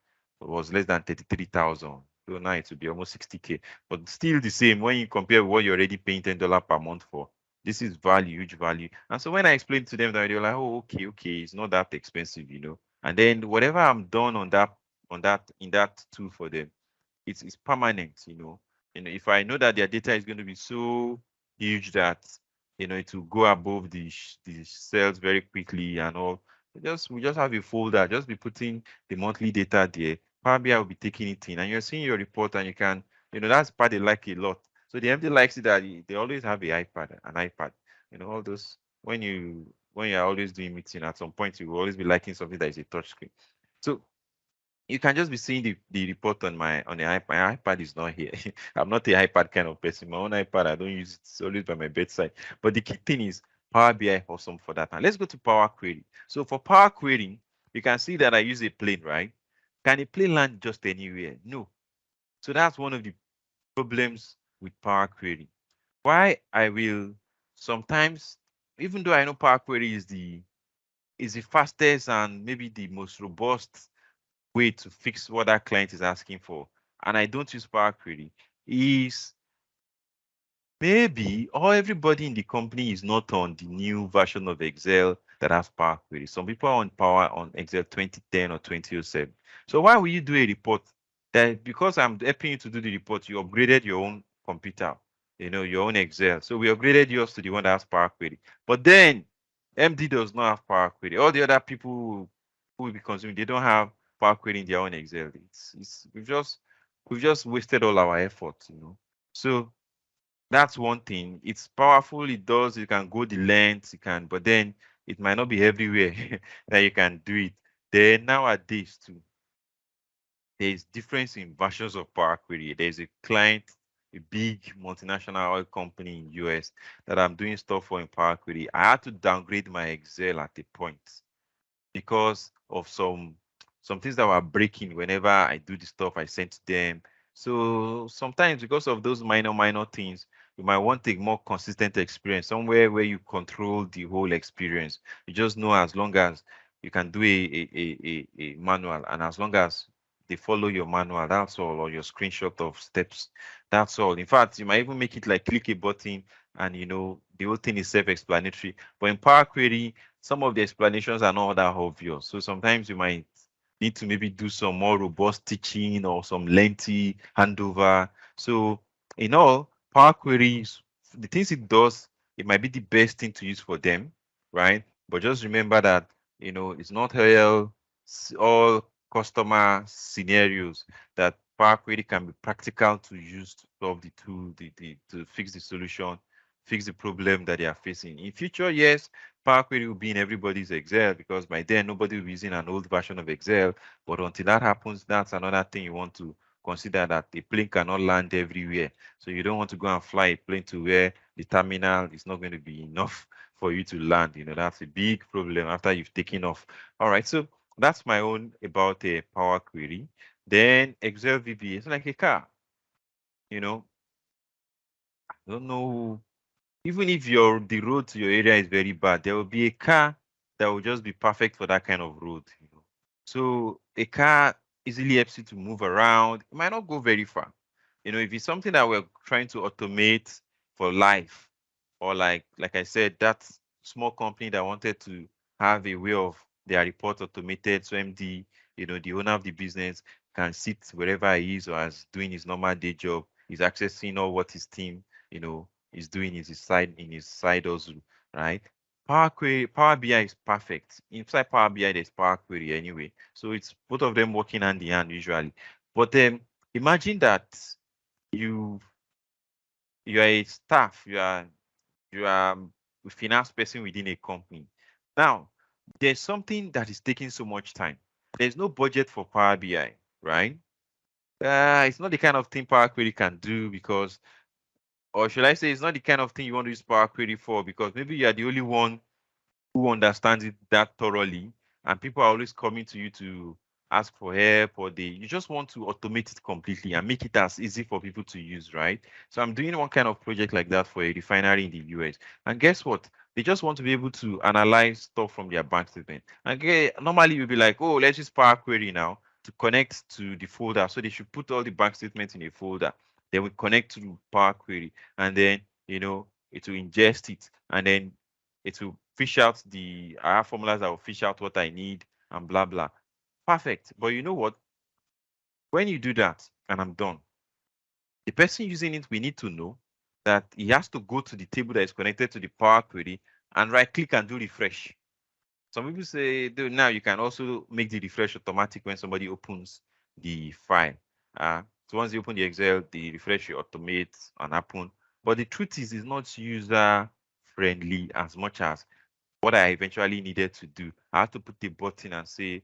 33,000. So now it will be almost 60K. But still the same when you compare what you're already paying $10 per month for. This is value, huge value. And so when I explained to them that, they were like, oh, okay, it's not that expensive, And then whatever I'm done in that tool for them, it's permanent, if I know that their data is going to be so huge that it will go above the cells very quickly and all, we just have a folder, just be putting the monthly data there. Power BI will be taking it in, and you're seeing your report, and you can, that's part they like a lot. So the MD likes it that they always have an iPad. All those when you're always doing meeting, at some point you will always be liking something that is a touch screen. So you can just be seeing the report on the iPad. My iPad is not here. I'm not a iPad kind of person. My own iPad, I don't use it. It's always by my bedside. But the key thing is Power BI awesome for that. Now let's go to Power Query. So for Power Query, you can see that I use a plane, right? Can a plane land just anywhere? No. So that's one of the problems with Power Query. Why I will sometimes, even though I know Power Query is the fastest and maybe the most robust way to fix what that client is asking for, and I don't use Power Query, is maybe everybody in the company is not on the new version of Excel that has Power Query. Some people are on Excel 2010 or 2007. So why will you do a report that, because I'm helping you to do the report, you upgraded your own computer, your own Excel. So we upgraded yours to the one that has Power Query. But then MD does not have Power Query. All the other people who will be consuming, they don't have Power Query in their own Excel. We've just wasted all our efforts, So that's one thing. It's powerful. You can go the length, but then it might not be everywhere that you can do it. Then nowadays too, there's difference in versions of Power Query. There's a client, a big multinational oil company in US that I'm doing stuff for in Power Query. I had to downgrade my Excel at a point because of some things that were breaking whenever I do the stuff I sent to them. So sometimes because of those minor things, you might want a more consistent experience, somewhere where you control the whole experience. You just know, as long as you can do a manual, and as long as they follow your manual, that's all, or your screenshot of steps, that's all. In fact, you might even make it like click a button and the whole thing is self-explanatory. But in Power Query, some of the explanations are not that obvious. So sometimes you might need to maybe do some more robust teaching or some lengthy handover. So in all, Power Queries, the things it does, it might be the best thing to use for them, right? But just remember that, it's not all customer scenarios that Power Query can be practical to use to solve the tool, to fix the solution, fix the problem that they are facing. In future, yes, Power Query will be in everybody's Excel, because by then nobody will be using an old version of Excel. But until that happens, that's another thing you want to consider, that a plane cannot land everywhere. So you don't want to go and fly a plane to where the terminal is not going to be enough for you to land. That's a big problem after you've taken off. All right, so that's my own about a Power Query. Then Excel VBA, it's like a car. I don't know. Even if the road to your area is very bad, there will be a car that will just be perfect for that kind of road. So a car easily helps you to move around. It might not go very far. If it's something that we're trying to automate for life, or like I said, that small company that wanted to have a way of their report automated, so MD, the owner of the business can sit wherever he is or is doing his normal day job, is accessing all what his team, is doing in his side hustle, right? Power BI is perfect. Inside Power BI, there's Power Query anyway. So it's both of them working hand in hand usually. But imagine that you are a staff, you are a finance person within a company. Now, there's something that is taking so much time. There's no budget for Power BI, right? It's not the kind of thing Power Query can do because, or should I say, it's not the kind of thing you want to use Power Query for because maybe you are the only one who understands it that thoroughly, and people are always coming to you to ask for help, or you just want to automate it completely and make it as easy for people to use, right? So I'm doing one kind of project like that for a refinery in the US. And guess what? They just want to be able to analyze stuff from their bank statement. And normally you'll be like, oh, let's use Power Query now to connect to the folder. So they should put all the bank statements in a folder. Then we connect to Power Query, and then it will ingest it, and then it will fish out I have formulas that will fish out what I need and blah, blah. Perfect. But you know what? When you do that, and I'm done, the person using it, we need to know that he has to go to the table that is connected to the Power Query and right click and do refresh. Some people say now you can also make the refresh automatic when somebody opens the file. So once you open the Excel, the refresh will automate and happen. But the truth is, it's not user friendly as much as what I eventually needed to do. I had to put a button and say,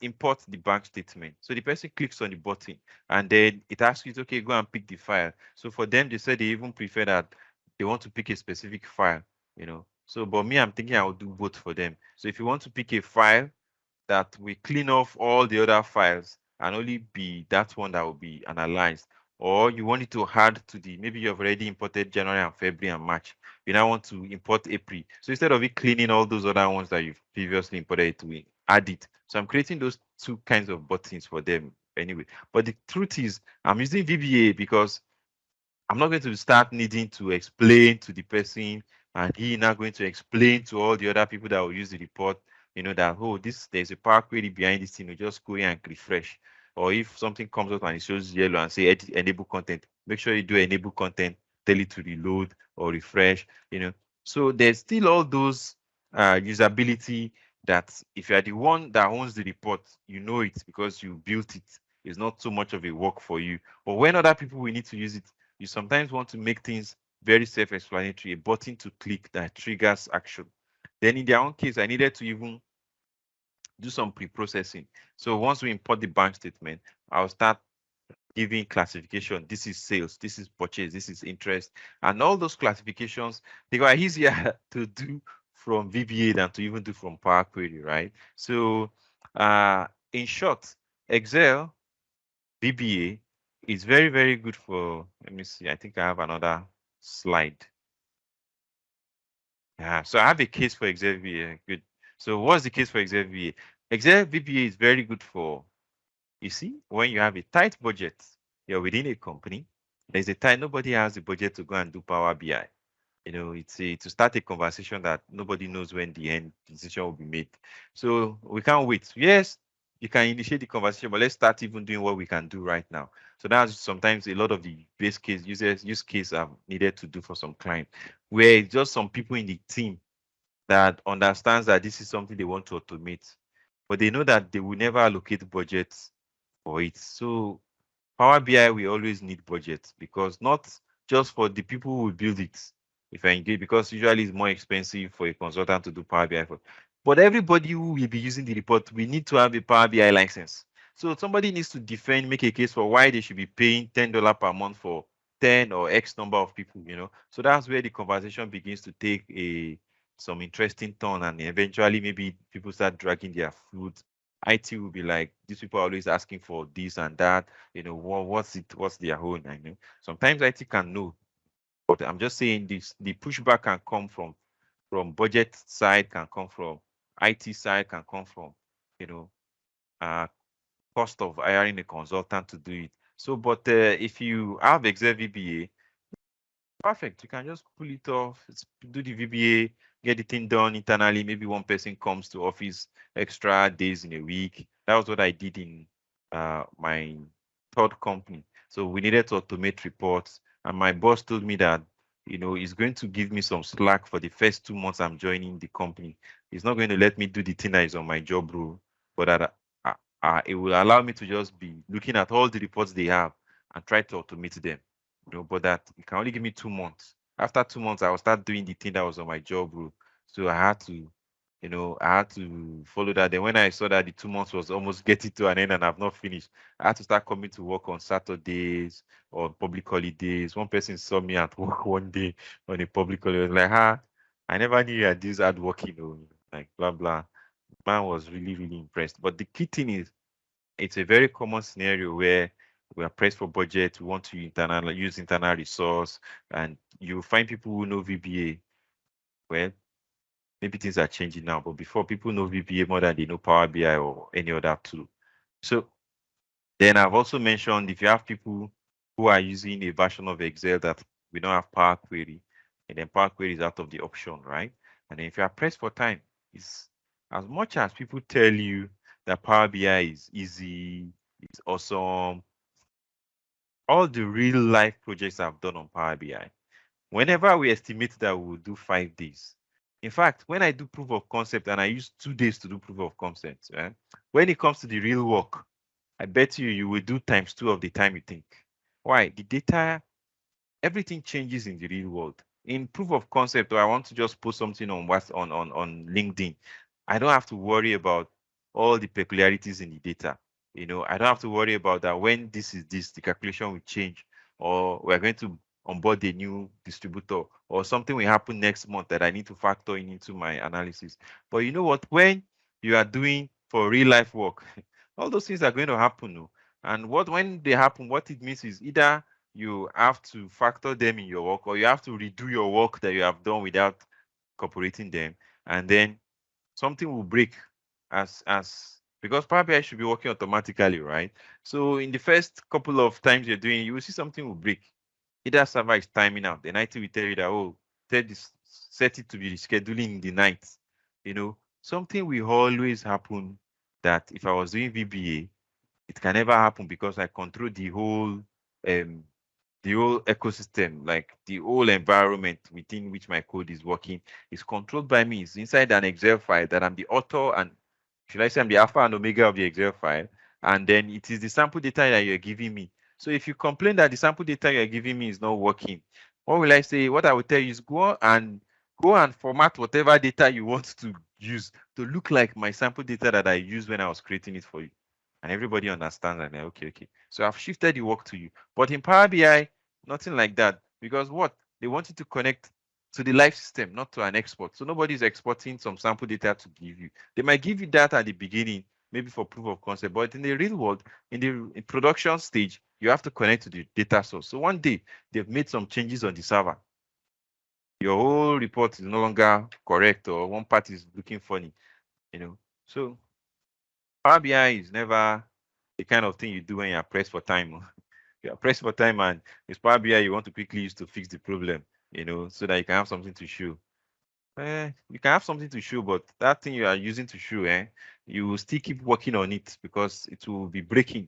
import the bank statement. So the person clicks on the button and then it asks you, okay, go and pick the file. So for them, they said they even prefer that they want to pick a specific file, So, but me, I'm thinking I will do both for them. So if you want to pick a file that we clean off all the other files and only be that one that will be analyzed, or you want it to add to maybe you've already imported January and February and March, you now want to import April. So instead of it cleaning all those other ones that you've previously imported, we add it. So I'm creating those two kinds of buttons for them anyway. But the truth is, I'm using VBA because I'm not going to start needing to explain to the person, and he now going to explain to all the other people that will use the report, that, oh, there's a Power Query behind this thing, just go in and refresh. Or if something comes up and it shows yellow and say edit enable content, make sure you do enable content, tell it to reload or refresh, So there's still all those usability that if you are the one that owns the report, you know it because you built it. It's not so much of a work for you. But when other people will need to use it, you sometimes want to make things very self-explanatory, a button to click that triggers action. Then in their own case, I needed to even do some pre-processing. So once we import the bank statement, I'll start giving classification. This is sales, this is purchase, this is interest. And all those classifications, they are easier to do from VBA than to even do from Power Query, right? So in short, Excel VBA is very, very good for, let me see, I think I have another slide. Yeah, so I have a case for Excel VBA. Good. So what's the case for Excel VBA? Excel VBA is very good for, you see, when you have a tight budget, you're within a company, there's a time nobody has the budget to go and do Power BI. It's to start a conversation that nobody knows when the end decision will be made. So we can't wait. Yes, you can initiate the conversation, but let's start even doing what we can do right now. So that's sometimes a lot of the use case I've needed to do for some clients, where it's just some people in the team that understands that this is something they want to automate, but they know that they will never allocate budgets for it. So Power BI, we always need budget because not just for the people who will build it, if I engage, because usually it's more expensive for a consultant to do Power BI for. But everybody who will be using the report, we need to have a Power BI license. So somebody needs to make a case for why they should be paying $10 per month for 10 or X number of people, So that's where the conversation begins to take some interesting turn, and eventually maybe people start dragging their foot. IT will be like, these people are always asking for this and that, what's their own? I know sometimes IT can know, but I'm just saying the pushback can come from from budget side, can come from IT side, can come from, cost of hiring a consultant to do it. So, but if you have Excel VBA, perfect. You can just pull it off, do the VBA, get the thing done internally. Maybe one person comes to office extra days in a week. That was what I did in my third company. So we needed to automate reports, and my boss told me that he's going to give me some slack for the first 2 months I'm joining the company. He's not going to let me do the thing that is on my job role, but that it will allow me to just be looking at all the reports they have and try to automate them. But that it can only give me 2 months. After 2 months, I will start doing the thing that was on my job role. So I had to follow that. Then when I saw that the 2 months was almost getting to an end and I've not finished, I had to start coming to work on Saturdays or public holidays. One person saw me at work one day on a public holiday. Was like, I never knew you had this hard working, like blah blah. Man was really, really impressed. But the key thing is, it's a very common scenario where we are pressed for budget, we want to use internal resource, and you find people who know VBA. Well, maybe things are changing now, but before, people know VBA more than they know Power BI or any other tool. So then I've also mentioned, if you have people who are using a version of Excel that we don't have Power Query, and then Power Query is out of the option, right? And then if you are pressed for time, it's as much as people tell you that Power BI is easy, it's awesome, all the real life projects I've done on Power BI, whenever we estimate that we will do 5 days. In fact, when I do proof of concept and I use 2 days to do proof of concept, right? When it comes to the real work, I bet you will do ×2 of the time you think. Why? The data, everything changes in the real world. In proof of concept, or I want to just post something on LinkedIn, I don't have to worry about all the peculiarities in the data. I don't have to worry about that when this is this, the calculation will change, or we're going to onboard a new distributor, or something will happen next month that I need to factor into my analysis. But you know what? When you are doing for real life work, all those things are going to happen. And when they happen, what it means is either you have to factor them in your work, or you have to redo your work that you have done without incorporating them, and then something will break because Power BI should be working automatically, right? So in the first couple of times you're doing, you will see something will break. Either server is timing out, then IT will tell you that, set it to be scheduling in the night. Something will always happen that if I was doing VBA, it can never happen because I control the whole ecosystem, like the whole environment within which my code is working is controlled by me. It's inside an Excel file that I'm the author, and should I say I'm the alpha and omega of the Excel file, and then it is the sample data that you're giving me. So if you complain that the sample data you're giving me is not working, what will I say? What I will tell you is go and format whatever data you want to use to look like my sample data that I used when I was creating it for you. And everybody understands, and okay. So I've shifted the work to you. But in Power BI, nothing like that, because what they want you to connect to the live system, not to an export. So nobody's exporting some sample data to give you. They might give you that at the beginning, maybe for proof of concept, but in the real world, in the production stage, you have to connect to the data source. So one day they've made some changes on the server. Your whole report is no longer correct, or one part is looking funny, So Power BI is never the kind of thing you do when you're pressed for time. You're pressed for time, and it's Power BI you want to quickly use to fix the problem, so that you can have something to show. You can have something to show, but that thing you are using to show, you will still keep working on it because it will be breaking,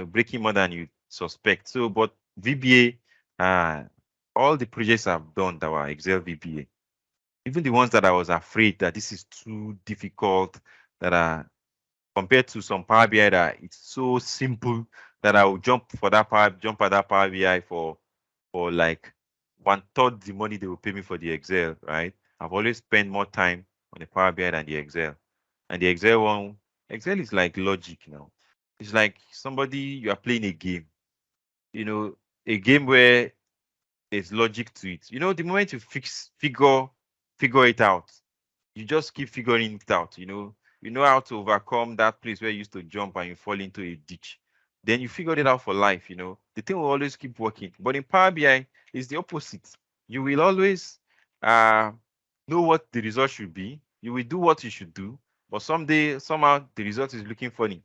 breaking more than you suspect. So, but VBA, all the projects I've done that were Excel VBA, even the ones that I was afraid that this is too difficult, that are compared to some Power BI that it's so simple that I will jump at that Power BI for like 1/3 the money they will pay me for the Excel, right? I've always spent more time on the Power BI than the Excel. And the Excel is like logic now. It's like you are playing a game, a game where there's logic to it. The moment you figure it out, you just keep figuring it out, You know how to overcome that place where you used to jump and you fall into a ditch. Then you figured it out for life, The thing will always keep working. But in Power BI, it's the opposite. You will always know what the result should be. You will do what you should do, but somehow the result is looking funny.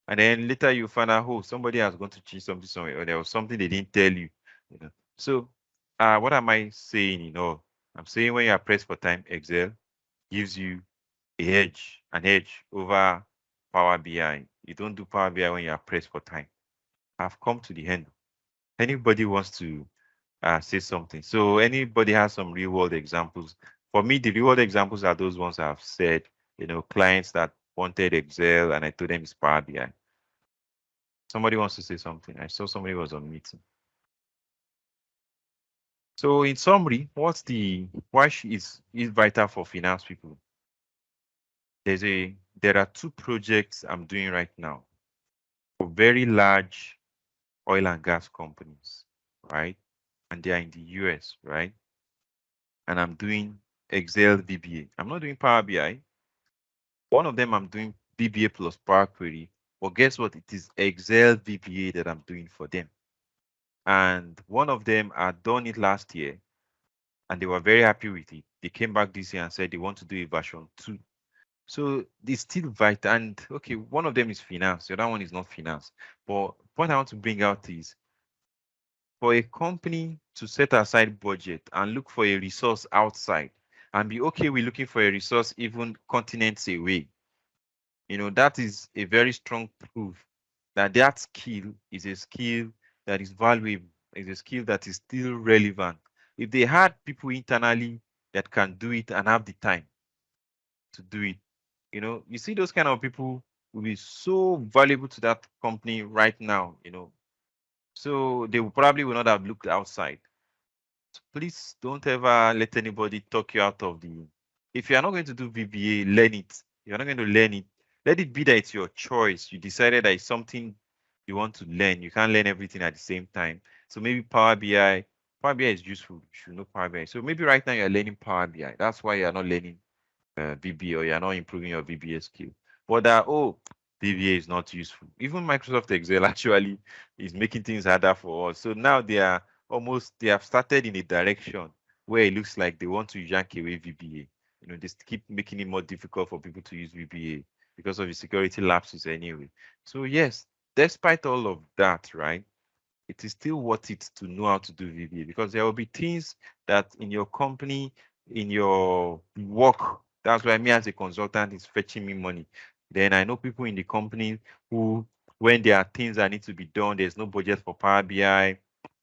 And then later you find out, oh, somebody has gone to change something somewhere, or there was something they didn't tell you. So what am I saying? I'm saying when you are pressed for time, Excel gives you an edge over Power BI. You don't do Power BI when you are pressed for time. I've come to the end. Anybody wants to say something? So anybody has some real world examples? For me, the real world examples are those ones I've said, clients that wanted Excel and I told them it's Power BI. Somebody wants to say something. I saw somebody was on meeting. So in summary, why is vital for finance people? There are 2 projects I'm doing right now for very large oil and gas companies, right? And they are in the US, right? And I'm doing Excel VBA. I'm not doing Power BI. One of them I'm doing VBA plus Power Query. But guess what? It is Excel VBA that I'm doing for them. And one of them had done it last year and they were very happy with it. They came back this year and said they want to do a version 2. So it's still vital. And okay, one of them is finance, the other one is not finance. But what I want to bring out is for a company to set aside budget and look for a resource outside and be okay with looking for a resource even continents away, that is a very strong proof that skill is a skill that is valuable, is a skill that is still relevant. If they had people internally that can do it and have the time to do it, you see those kind of people will be so valuable to that company right now, so they will not have looked outside. So please don't ever let anybody talk you out of if you are not going to do VBA, learn it. You're not going to learn it. Let it be that it's your choice. You decided that it's something you want to learn. You can't learn everything at the same time. So maybe Power BI is useful. You should know Power BI. So maybe right now you're learning Power BI. That's why you're not learning VBA, or you're not improving your VBA skill. But VBA is not useful. Even Microsoft Excel actually is making things harder for us. So now they have started in a direction where it looks like they want to yank away VBA. They keep making it more difficult for people to use VBA because of the security lapses anyway. So yes, despite all of that, right, it is still worth it to know how to do VBA, because there will be things that in your company, in your work, that's why me as a consultant is fetching me money. Then I know people in the company who, when there are things that need to be done, there's no budget for Power BI,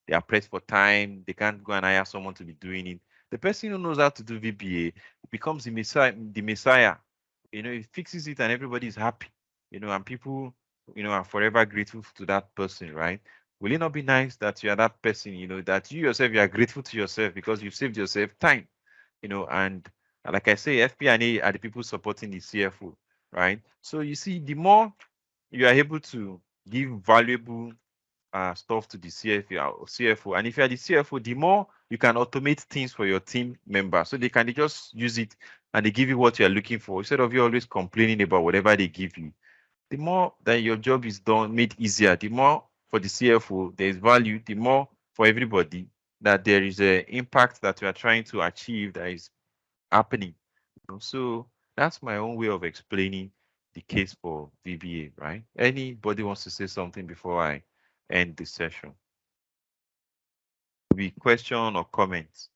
they are pressed for time, they can't go and hire someone to be doing it. The person who knows how to do VBA becomes the messiah. It fixes it and everybody is happy. And people, are forever grateful to that person, right? Will it not be nice that you are that person, that you yourself, you are grateful to yourself because you've saved yourself time, and like I say, FP&A are the people supporting the CFO, right? So you see, the more you are able to give valuable stuff to the CFO, and if you are the CFO, the more you can automate things for your team members, so they can just use it and they give you what you are looking for instead of you always complaining about whatever they give you. The more that your job is done, made easier, the more for the CFO there is value, the more for everybody that there is an impact that you are trying to achieve that is happening. So that's my own way of explaining the case for VBA, right? Anybody wants to say something before I end the session? Be question or comments?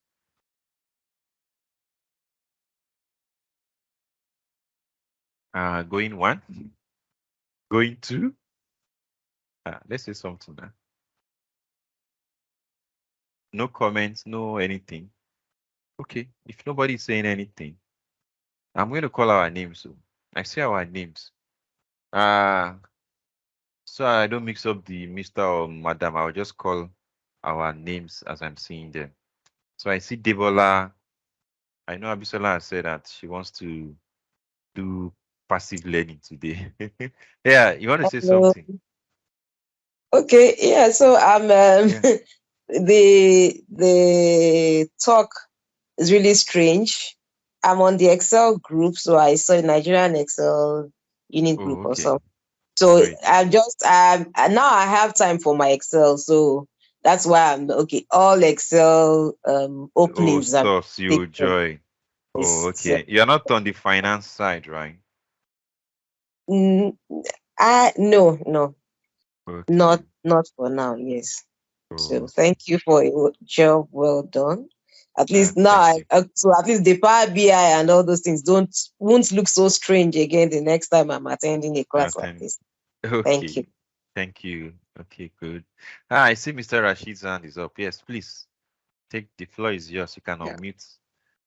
Going one, going two. Let's say something now. No comments, no anything. Okay, if nobody's saying anything, I'm going to call our names. So I say our names. So I don't mix up the Mr. or Madam. I'll just call our names as I'm seeing them. So I see Debola. I know Abisola has said that she wants to do passive learning today. Yeah, you want to say Hello. something? Okay, yeah. So I'm Yeah. the talk is really strange. I'm on the Excel group, so I saw Nigerian Excel unit Oh, group or okay. something. So Great. I'm just now I have time for my Excel, so that's why I'm okay. All Excel Oh, openings I'm stuff you taking. joy. Oh, It's okay. You're not on the finance side, right? no, no, Okay. not for now. Yes. So Oh, thank you for your job well done. At least now, thank you. so at least the Power BI and all those things won't look so strange again the next time I'm attending a class like Attend. this. Thank you. Okay. Thank you. Okay, good. I see Mr. Rashid's hand is up. Yes, please. Take the floor is yours. You can Yeah. unmute.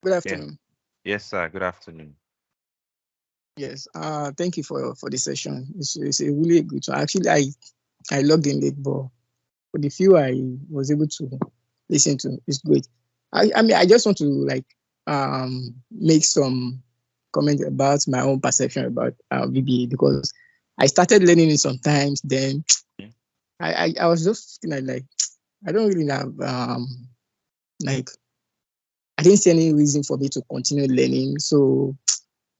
Good Yeah. afternoon. Yes, sir. Good afternoon. Yes. Thank you for the session. It's a really good one. Actually, I logged in late, but for the few I was able to listen to, it's great. I mean, I just want to make some comment about my own perception about VBA, because I started learning it sometimes. Then Yeah. I was just feeling like I don't really have like I didn't see any reason for me to continue learning. So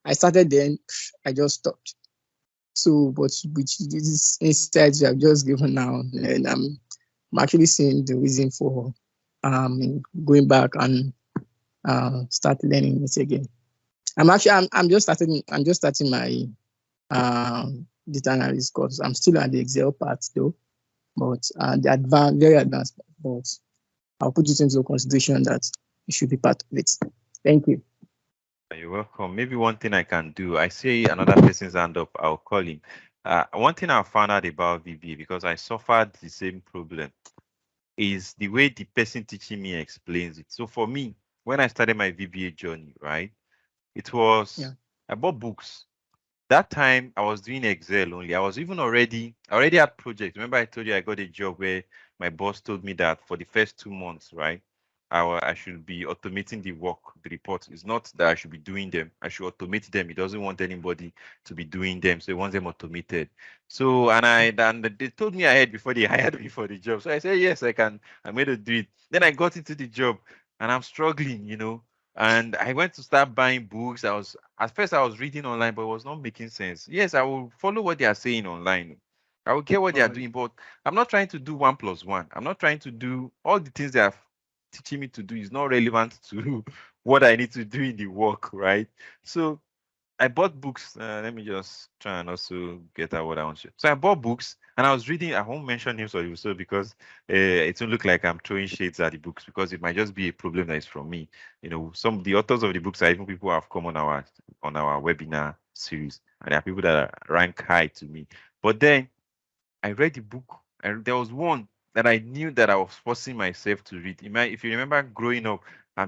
I started, then I just stopped. So, but with these insights you have just given now, and I'm actually seeing the reason for going back and start learning it again. I'm just starting my data analysis course. I'm still at the Excel part though, but the very advanced part. But I'll put it into consideration that it should be part of it. Thank you. You're welcome. Maybe one thing I can do, I see another person's hand up, I'll call him. One thing I found out about VBA, because I suffered the same problem, is the way the person teaching me explains it. So for me, when I started my VBA journey, right, it was, I bought books. That time I was doing Excel only. I was even already had projects. Remember I told you I got a job where my boss told me that for the first 2 months, right, I should be automating the work, the reports. It's not that I should be doing them. I should automate them. He doesn't want anybody to be doing them, so he wants them automated. So and they told me ahead before they hired me for the job. So I said yes, I can. I'm going to do it. Then I got into the job, and I'm struggling. And I went to start buying books. At first I was reading online, but it was not making sense. Yes, I will follow what they are saying online. I will get what they are doing, but I'm not trying to do 1+1. I'm not trying to do all the things they are teaching me to do is not relevant to what I need to do in the work, right? So I bought books. Let me just try and also get out what I want to. So I bought books and I was reading. I won't mention names or so because it will look like I'm throwing shades at the books, because it might just be a problem that is from me. Some of the authors of the books are even people who have come on our webinar series, and there are people that rank high to me. But then I read the book, and there was one that I knew that I was forcing myself to read. If you remember growing up,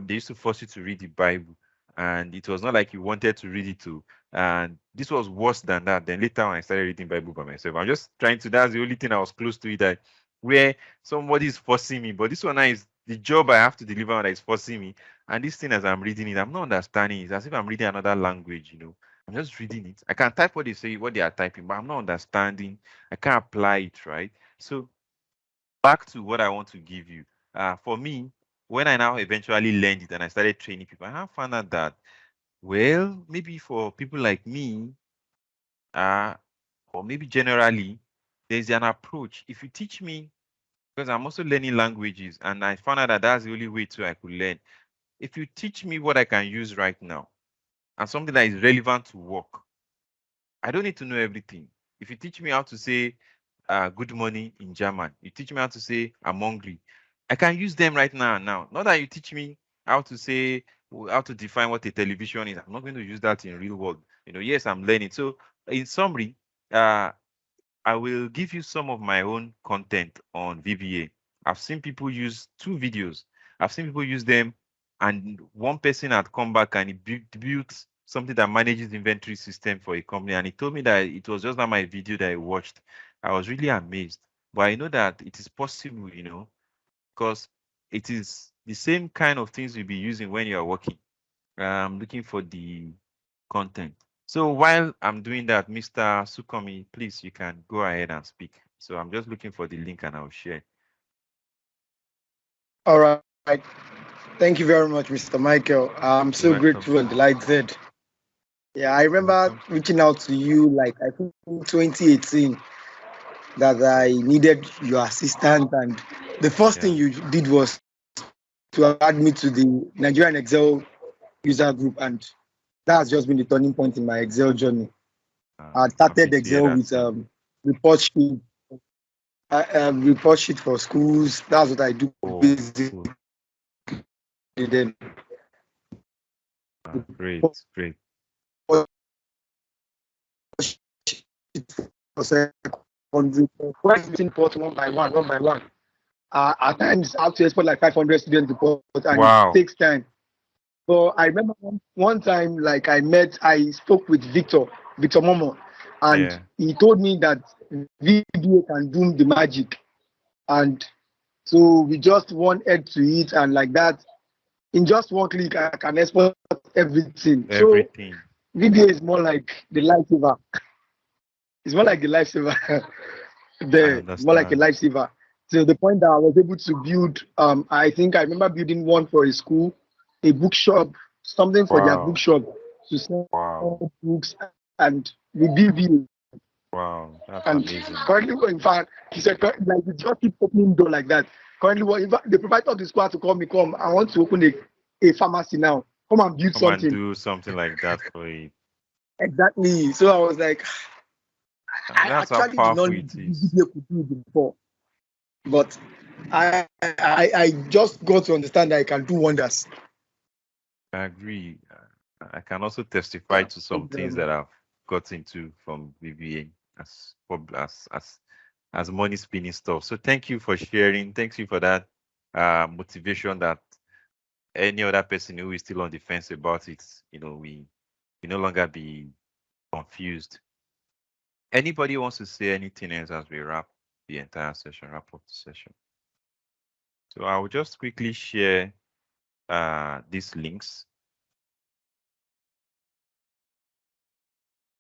they used to force you to read the Bible, and it was not like you wanted to read it too. And this was worse than that. Then later on, I started reading Bible by myself. I'm just trying to. That's the only thing I was close to it, where somebody is forcing me. But this one now is the job I have to deliver that is forcing me. And this thing, as I'm reading it, I'm not understanding. It's as if I'm reading another language. I'm just reading it. I can type what they say, what they are typing, but I'm not understanding. I can't apply it, right? So back to what I want to give you. For me, when I now eventually learned it and I started training people, I have found out that, well, maybe for people like me, or maybe generally, there's an approach. If you teach me, because I'm also learning languages, and I found out that that's the only way to I could learn. If you teach me what I can use right now and something that is relevant to work, I don't need to know everything. If you teach me how to say good morning in German, you teach me how to say I'm hungry, I can use them right now. Not that you teach me how to define what a television is. I'm not going to use that in real world. Yes, I'm learning. So in summary, I will give you some of my own content on VBA. I've seen people use 2 videos. I've seen people use them, and one person had come back and he built something that manages inventory system for a company. And he told me that it was just not my video that I watched. I was really amazed. But I know that it is possible, because it is the same kind of things you'll be using when you're working. I'm looking for the content. So while I'm doing that, Mr. Sukomi, please, you can go ahead and speak. So I'm just looking for the link and I'll share. All right. Thank you very much, Mr. Michael. I'm so grateful and delighted. Yeah, I remember reaching out to you I think 2018 that I needed your assistance, and the first thing you did was to add me to the Nigerian Excel user group, and that's just been the turning point in my Excel journey. I Happy started to hear Excel that, with sir. report sheet, report sheet for schools. That's what I do Oh, basically. cool. Then Great, great. for secondary, report one by one. At times, I have to export like 500 student reports, and Wow. it takes time. So I remember one time, like I spoke with Victor Momo, and Yeah. he told me that VBA can do the magic, and so we just wanted to it, and like that, in just one click, I can export everything. So Everything. VBA is more like the lifesaver. It's more like the lifesaver. I It's more like a understand. lifesaver. To the point that I was able to build. I think I remember building one for a school, a bookshop, something for their Wow. bookshop to Wow. sell books, and we VBA. Wow. That's And amazing. currently, in fact, he said, like, we just keep opening door like that. Currently, in fact, the provider of the school had to call me, come, I want to open a pharmacy now. Come and build Come and something. do something like that for it. Exactly. So I was like, I That's how actually did not powerful know it is. VBA could do it before. But I just got to understand that I can do wonders. I agree. I can also testify to some Thank you very things much. that I've got into from VBA as money spinning stuff. So thank you for sharing. Thank you for that motivation that any other person who is still on the fence about it, we no longer be confused. Anybody wants to say anything else as we wrap the entire session, wrap up the session? So I will just quickly share these links.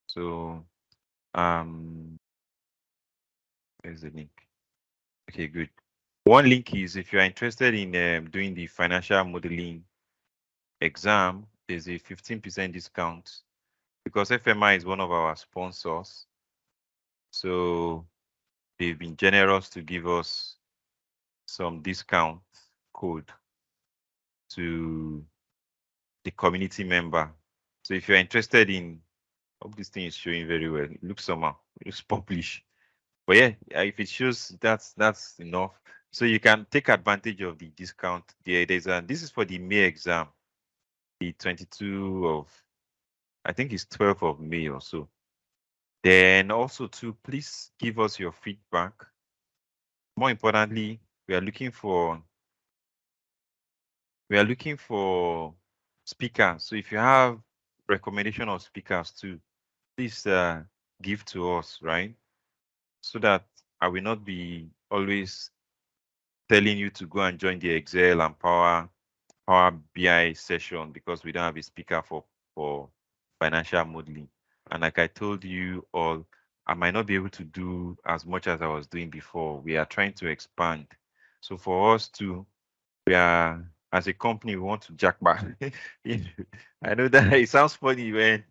So there's the link. Okay, good. One link is if you're interested in doing the financial modeling exam, there's a 15% discount because FMI is one of our sponsors. So they've been generous to give us some discount code to the community member. So if you're interested in, hope this thing is showing very well. It looks somehow, it looks published. But yeah, if it shows, that's enough. So you can take advantage of the discount. This is for the May exam, the 22 of, I think it's 12th of May or so. Then also too, please give us your feedback. More importantly, we are looking for speakers. So if you have recommendation of speakers too, please give to us, right? So that I will not be always telling you to go and join the Excel and Power BI session because we don't have a speaker for financial modeling. And like I told you all, I might not be able to do as much as I was doing before. We are trying to expand. So for us to, we are, as a company, we want to jackpot. I know that it sounds funny when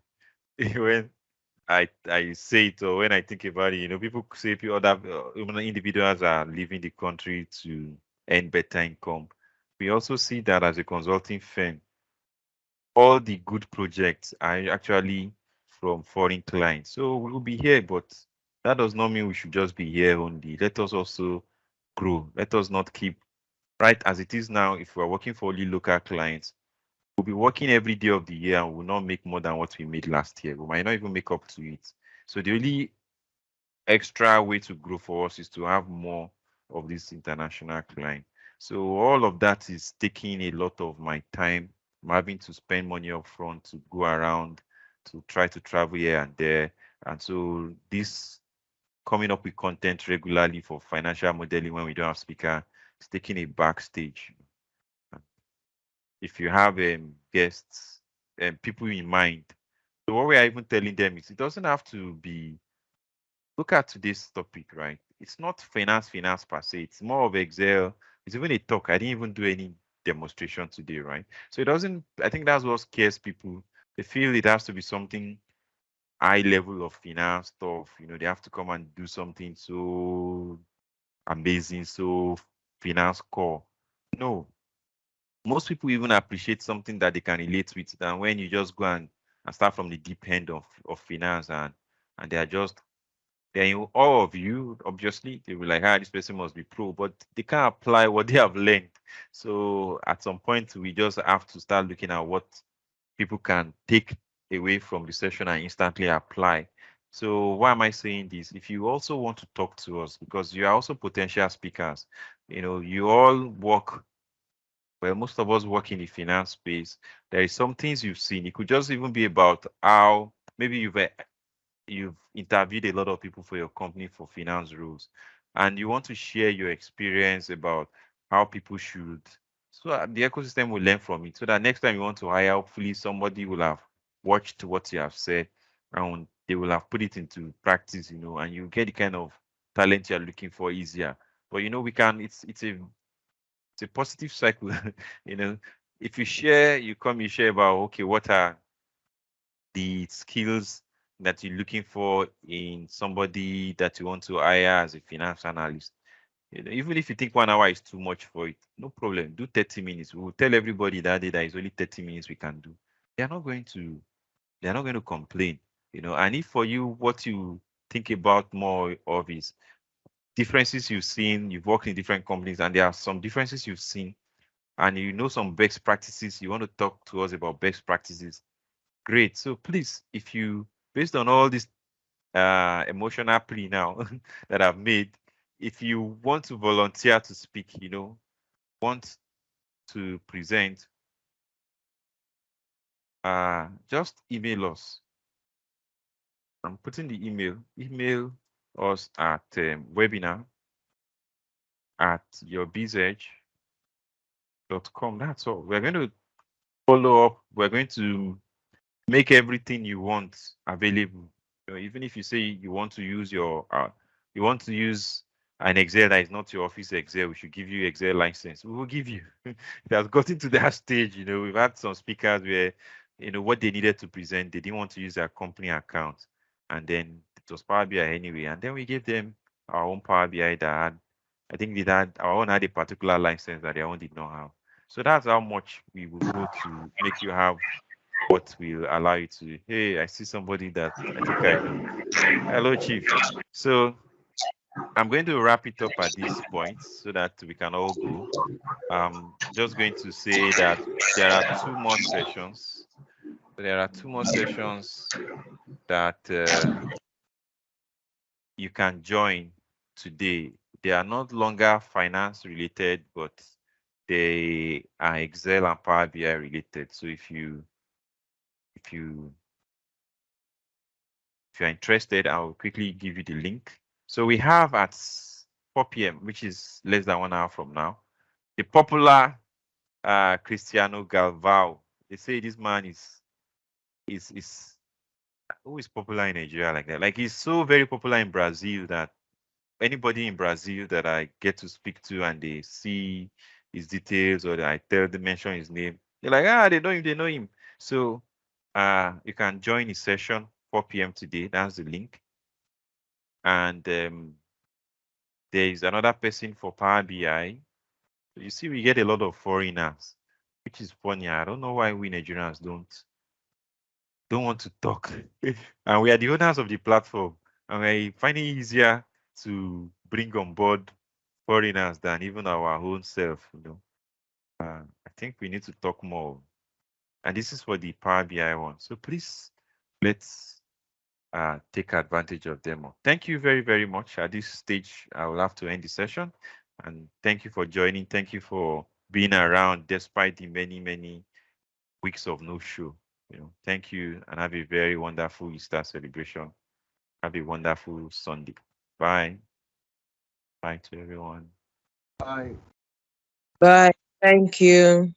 I say it or when I think about it. People say other individuals are leaving the country to earn better income. We also see that as a consulting firm, all the good projects are actually from foreign clients. So we will be here, but that does not mean we should just be here only. Let us also grow. Let us not keep right as it is now. If we're working for only local clients, we'll be working every day of the year and we'll not make more than what we made last year. We might not even make up to it. So the only extra way to grow for us is to have more of this international client. So all of that is taking a lot of my time. I'm having to spend money up front to go around, to try to travel here and there. And so this coming up with content regularly for financial modeling when we don't have speaker is taking a backstage. If you have guests and people in mind, so what we are even telling them is it doesn't have to be, look at today's topic, right? It's not finance per se. It's more of Excel. It's even a talk. I didn't even do any demonstration today, right? So it doesn't, I think that's what scares people. They feel it has to be something high level of finance stuff. They have to come and do something so amazing, so finance core. No, most people even appreciate something that they can relate with than when you just go and start from the deep end of finance, and they are just, they're in all of you. Obviously they will like, ah, this person must be pro, but they can't apply what they have learned. So at some point we just have to start looking at what people can take away from the session and instantly apply. So why am I saying this? If you also want to talk to us, because you are also potential speakers, you all work, well, most of us work in the finance space. There is some things you've seen. It could just even be about how maybe you've interviewed a lot of people for your company for finance roles, and you want to share your experience about how people should, so that the ecosystem will learn from it, so that next time you want to hire, hopefully somebody will have watched what you have said and they will have put it into practice, and you get the kind of talent you're looking for easier. But we can, it's a positive cycle. you know if you share, you share about, okay, what are the skills that you're looking for in somebody that you want to hire as a finance analyst. Even if you think 1 hour is too much for it, no problem. Do 30 minutes. We will tell everybody that day that it's only 30 minutes we can do. They're not going to they're not going to complain. And if for you, what you think about more of is differences you've seen, you've worked in different companies, and there are some differences you've seen, and some best practices, you want to talk to us about best practices, great. So please, if you, based on all this emotional plea now that I've made, if you want to volunteer to speak, want to present, just email us. I'm putting the email us at webinar@UrBizEdge.com. That's all. We're going to follow up. We're going to make everything you want available. Even if you say you want to use an Excel that is not your office Excel, we should give you Excel license. We will give you. It has gotten to that stage. We've had some speakers where, what they needed to present, they didn't want to use their company account, and then it was Power BI anyway. And then we gave them our own Power BI that had, I think our own had a particular license that their own did not have. So that's how much we will go to make you have what will allow you to, hey, I see somebody that I think I know. Hello, Chief. So I'm going to wrap it up at this point so that we can all go. I'm just going to say that there are 2 more sessions. There are 2 more sessions that you can join today. They are not longer finance related, but they are Excel and Power BI related. So if you're interested, I'll quickly give you the link. So we have at 4 p.m., which is less than 1 hour from now, the popular Cristiano Galvao. They say this man is who is popular in Nigeria like that? Like, he's so very popular in Brazil that anybody in Brazil that I get to speak to and they see his details, or that I tell them, mention his name, they're like, they know him. So you can join his session 4 p.m. today. That's the link. And there is another person for Power BI. So you see, we get a lot of foreigners, which is funny. I don't know why we Nigerians don't want to talk. And we are the owners of the platform, and I find it easier to bring on board foreigners than even our own self. I think we need to talk more. And this is for the Power BI one. So please, let's take advantage of them. Thank you very, very much. At this stage, I will have to end the session. And thank you for joining. Thank you for being around despite the many, many weeks of no show. Thank you, and have a very wonderful Easter celebration. Have a wonderful Sunday. Bye. Bye to everyone. Bye. Bye. Thank you.